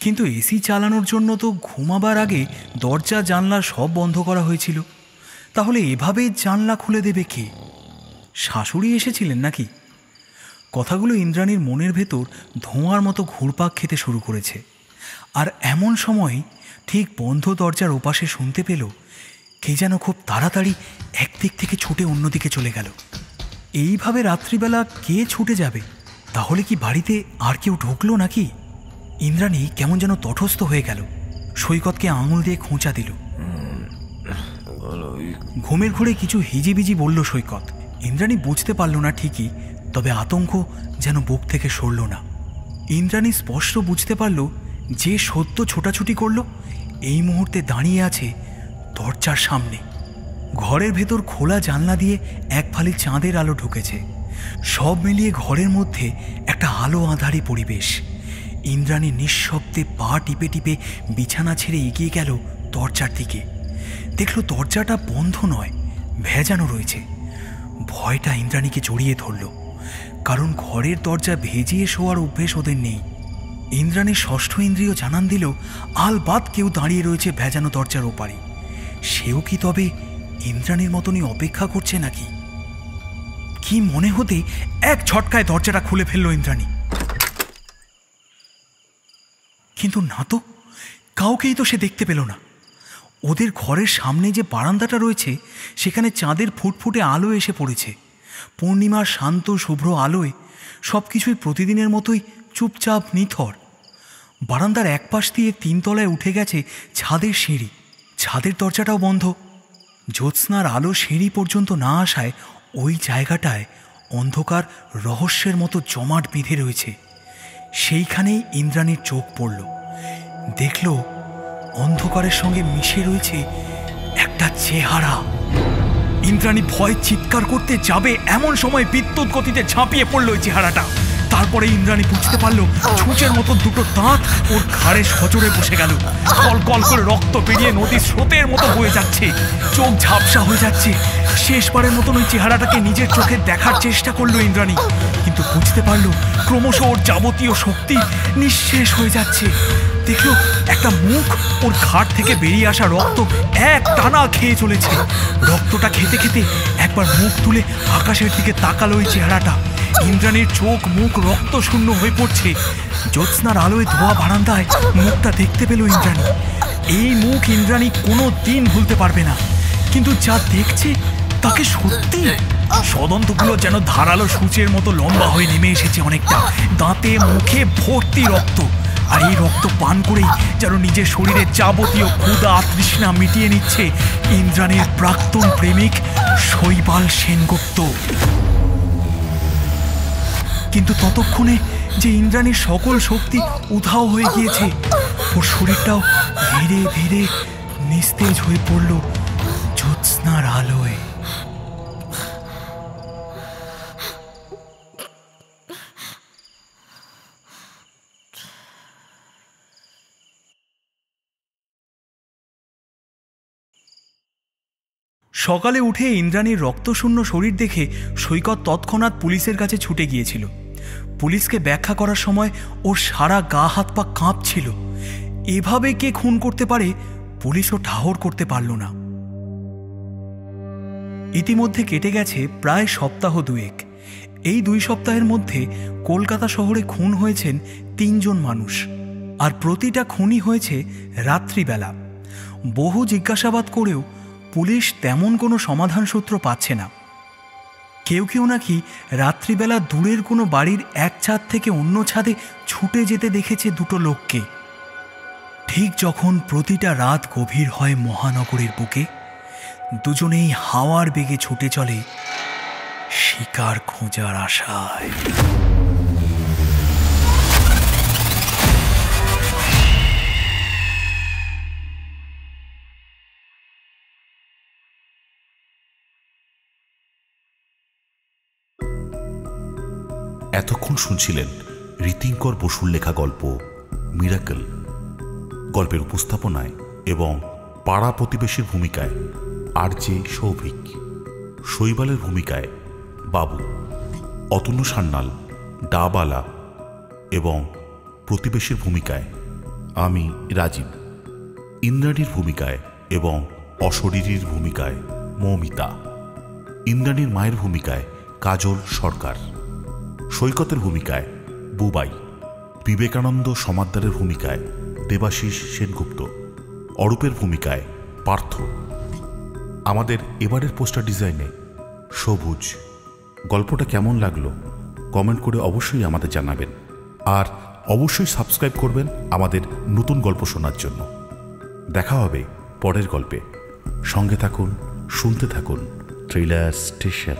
কিন্তু এসি চালানোর জন্য তো ঘুমাবার আগে দরজা জানলা সব বন্ধ করা হয়েছিল। তাহলে এভাবে জানলা খুলে দেবে কে? শাশুড়ি এসেছিলেন নাকি? কথাগুলো ইন্দ্রাণীর মনের ভেতর ধোঁয়ার মতো ঘুরপাক খেতে শুরু করেছে। আর এমন সময় ঠিক বন্ধ দরজার ওপাশে শুনতে পেল কে যেন খুব তাড়াতাড়ি একদিক থেকে ছুটে অন্যদিকে চলে গেল। এইভাবে রাত্রিবেলা কে ছুটে যাবে? তাহলে কি বাড়িতে আর কেউ ঢুকলো নাকি? ইন্দ্রাণী কেমন যেন তটস্থ হয়ে গেল। সৈকতকে আঙুল দিয়ে খোঁচা দিল। ঘুমের ঘোরে কিছু হিজিবিজি বলল সৈকত। ইন্দ্রাণী বুঝতে পারল না ঠিকই, তবে আতঙ্ক যেন বুক থেকে সরল না। ইন্দ্রাণী স্পষ্ট বুঝতে পারল যে সদ্য ছোটাছুটি করল এই মুহূর্তে দাঁড়িয়ে আছে দরজার সামনে। ঘরের ভেতর খোলা জানলা দিয়ে এক ফালি চাঁদের আলো ঢুকেছে। সব মিলিয়ে ঘরের মধ্যে একটা আলো আঁধারি পরিবেশ। ইন্দ্রাণী নিঃশব্দে পা টিপে টিপে বিছানা ছেড়ে এগিয়ে গেল দরজার দিকে। দেখল দরজাটা বন্ধ নয়, ভেজানো রয়েছে। ভয়টা ইন্দ্রাণীকে জড়িয়ে ধরল, কারণ ঘরের দরজা ভেজিয়ে শোয়ার অভ্যেস ওদের নেই। ইন্দ্রাণীর ষষ্ঠ ইন্দ্রিয় জানান দিল আলবাত কেউ দাঁড়িয়ে রয়েছে ভেজানো দরজার ওপারে। সেও কি তবে ইন্দ্রাণীর মতনই অপেক্ষা করছে নাকি? কি মনে হতে এক ঝটকায় দরজাটা খুলে ফেলল ইন্দ্রাণী। কিন্তু না তো, কাউকেই তো সে দেখতে পেল না। ওদের ঘরের সামনে যে বারান্দাটা রয়েছে সেখানে চাঁদের ফুটফুটে আলো এসে পড়েছে। পূর্ণিমার শান্ত শুভ্র আলোয় সব কিছুই প্রতিদিনের মতোই চুপচাপ নিথর। বারান্দার এক পাশ দিয়ে 3 তলায় উঠে গেছে ছাদের সিঁড়ি। ছাদের দরজাটাও বন্ধ। জ্যোৎস্নার আলো সিঁড়ি পর্যন্ত না আসায় ওই জায়গাটায় অন্ধকার রহস্যের মতো জমাট বেঁধে রয়েছে। সেইখানেই ইন্দ্রাণীর চোখ পড়ল। দেখল অন্ধকারের সঙ্গে মিশে রয়েছে একটা চেহারা। ইন্দ্রাণী ভয় চিৎকার করতে যাবে এমন সময় বিদ্যুৎ গতিতে ঝাঁপিয়ে পড়ল ওই চেহারাটা। তারপরে ইন্দ্রাণী বুঝতে পারলো ছুঁচের মতো দুটো দাঁত ওর ঘাড়ে সজোরে বসে গেল। কল কল করে রক্ত বেরিয়ে নদীর স্রোতের মতো বয়ে যাচ্ছে, চোখ ঝাপসা হয়ে যাচ্ছে। শেষবারের মতন ওই চেহারাটাকে নিজের চোখে দেখার চেষ্টা করলো ইন্দ্রাণী, কিন্তু বুঝতে পারলো ক্রমশ ওর যাবতীয় শক্তি নিঃশেষ হয়ে যাচ্ছে। দেখলো একটা মুখ ওর ঘাট থেকে বেরিয়ে আসা রক্ত এক টানা খেয়ে চলেছে। রক্তটা খেতে খেতে একবার মুখ তুলে আকাশের দিকে তাকালো ওই চেহারাটা। ইন্দ্রাণীর চোখ মুখ রক্ত শূন্য হয়ে পড়ছে। জ্যোৎস্নার আলোয় ধোয়া বারান্দায় মুখটা দেখতে পেল ইন্দ্রাণী। এই মুখ ইন্দ্রাণী কোনো দিন ভুলতে পারবে না, কিন্তু যা দেখছে তাকে সত্যি সদন্তগুলো যেন ধারালো সূচের মতো লম্বা হয়ে নেমে এসেছে অনেকটা, দাঁতে মুখে ভর্তি রক্ত। আর এই রক্ত পান করেই যেন নিজের শরীরের যাবতীয় ক্ষুধা তৃষ্ণা মিটিয়ে নিচ্ছে ইন্দ্রাণীর প্রাক্তন প্রেমিক শৈবাল সেনগুপ্ত। কিন্তু ততক্ষণে যে ইন্দ্রাণীর সকল শক্তি উধাও হয়ে গিয়েছে, ওর শরীরটাও ধীরে ধীরে নিস্তেজ হয়ে পড়ল জ্যোৎস্নার আলোয়। সকালে উঠে ইন্দ্রাণীর রক্তশূন্য শরীর দেখে সৈকত তৎক্ষণাৎ পুলিশের কাছে ছুটে গিয়েছিল। পুলিশকে ব্যাখ্যা করার সময় ওর সারা গা হাত পা কাঁপছিল। এভাবে কে খুন করতে পারে পুলিশও ঠাহর করতে পারল না। ইতিমধ্যে কেটে গেছে প্রায় সপ্তাহ দুয়েক। এই 2 সপ্তাহের মধ্যে কলকাতা শহরে খুন হয়েছেন 3 জন মানুষ, আর প্রতিটা খুনই হয়েছে রাত্রিবেলা। বহু জিজ্ঞাসাবাদ করেও পুলিশ তেমন কোনো সমাধান সূত্র পাচ্ছে না। কেউ কেউ নাকি রাত্রিবেলা দূরের কোনো বাড়ির এক ছাদ থেকে অন্য ছাদে ছুটে যেতে দেখেছে 2 লোককে। ঠিক যখন প্রতিটা রাত গভীর হয় মহানগরের বুকে, দুজনেই হাওয়ার বেগে ছুটে চলে শিকার খোঁজার আশায়। এতক্ষণ শুনছিলেন ঋতিঙ্কর বসুর লেখা গল্প মিরাকল। গল্পের উপস্থাপনায় এবং পাড়া প্রতিবেশীর ভূমিকায় আরজে সৌভিক, শৈবালের ভূমিকায় বাবু, অতনু সান্যাল ডাবালা এবং প্রতিবেশীর ভূমিকায় আমি রাজীব, ইন্দ্রাণীর ভূমিকায় এবং অশরীরীর ভূমিকায় মৌমিতা, ইন্দ্রাণীর মায়ের ভূমিকায় কাজল সরকার, সৈকতের ভূমিকায় বুবাই, বিবেকানন্দ সমাদ্দারের ভূমিকায় দেবাশিস সেনগুপ্ত, অরূপের ভূমিকায় পার্থ। আমাদের এবারের পোস্টার ডিজাইনে সবুজ। গল্পটা কেমন লাগলো কমেন্ট করে অবশ্যই আমাদের জানাবেন, আর অবশ্যই সাবস্ক্রাইব করবেন আমাদের নতুন গল্প শোনার জন্য। দেখা হবে পরের গল্পে। সঙ্গে থাকুন, শুনতে থাকুন থ্রিলার স্টেশন।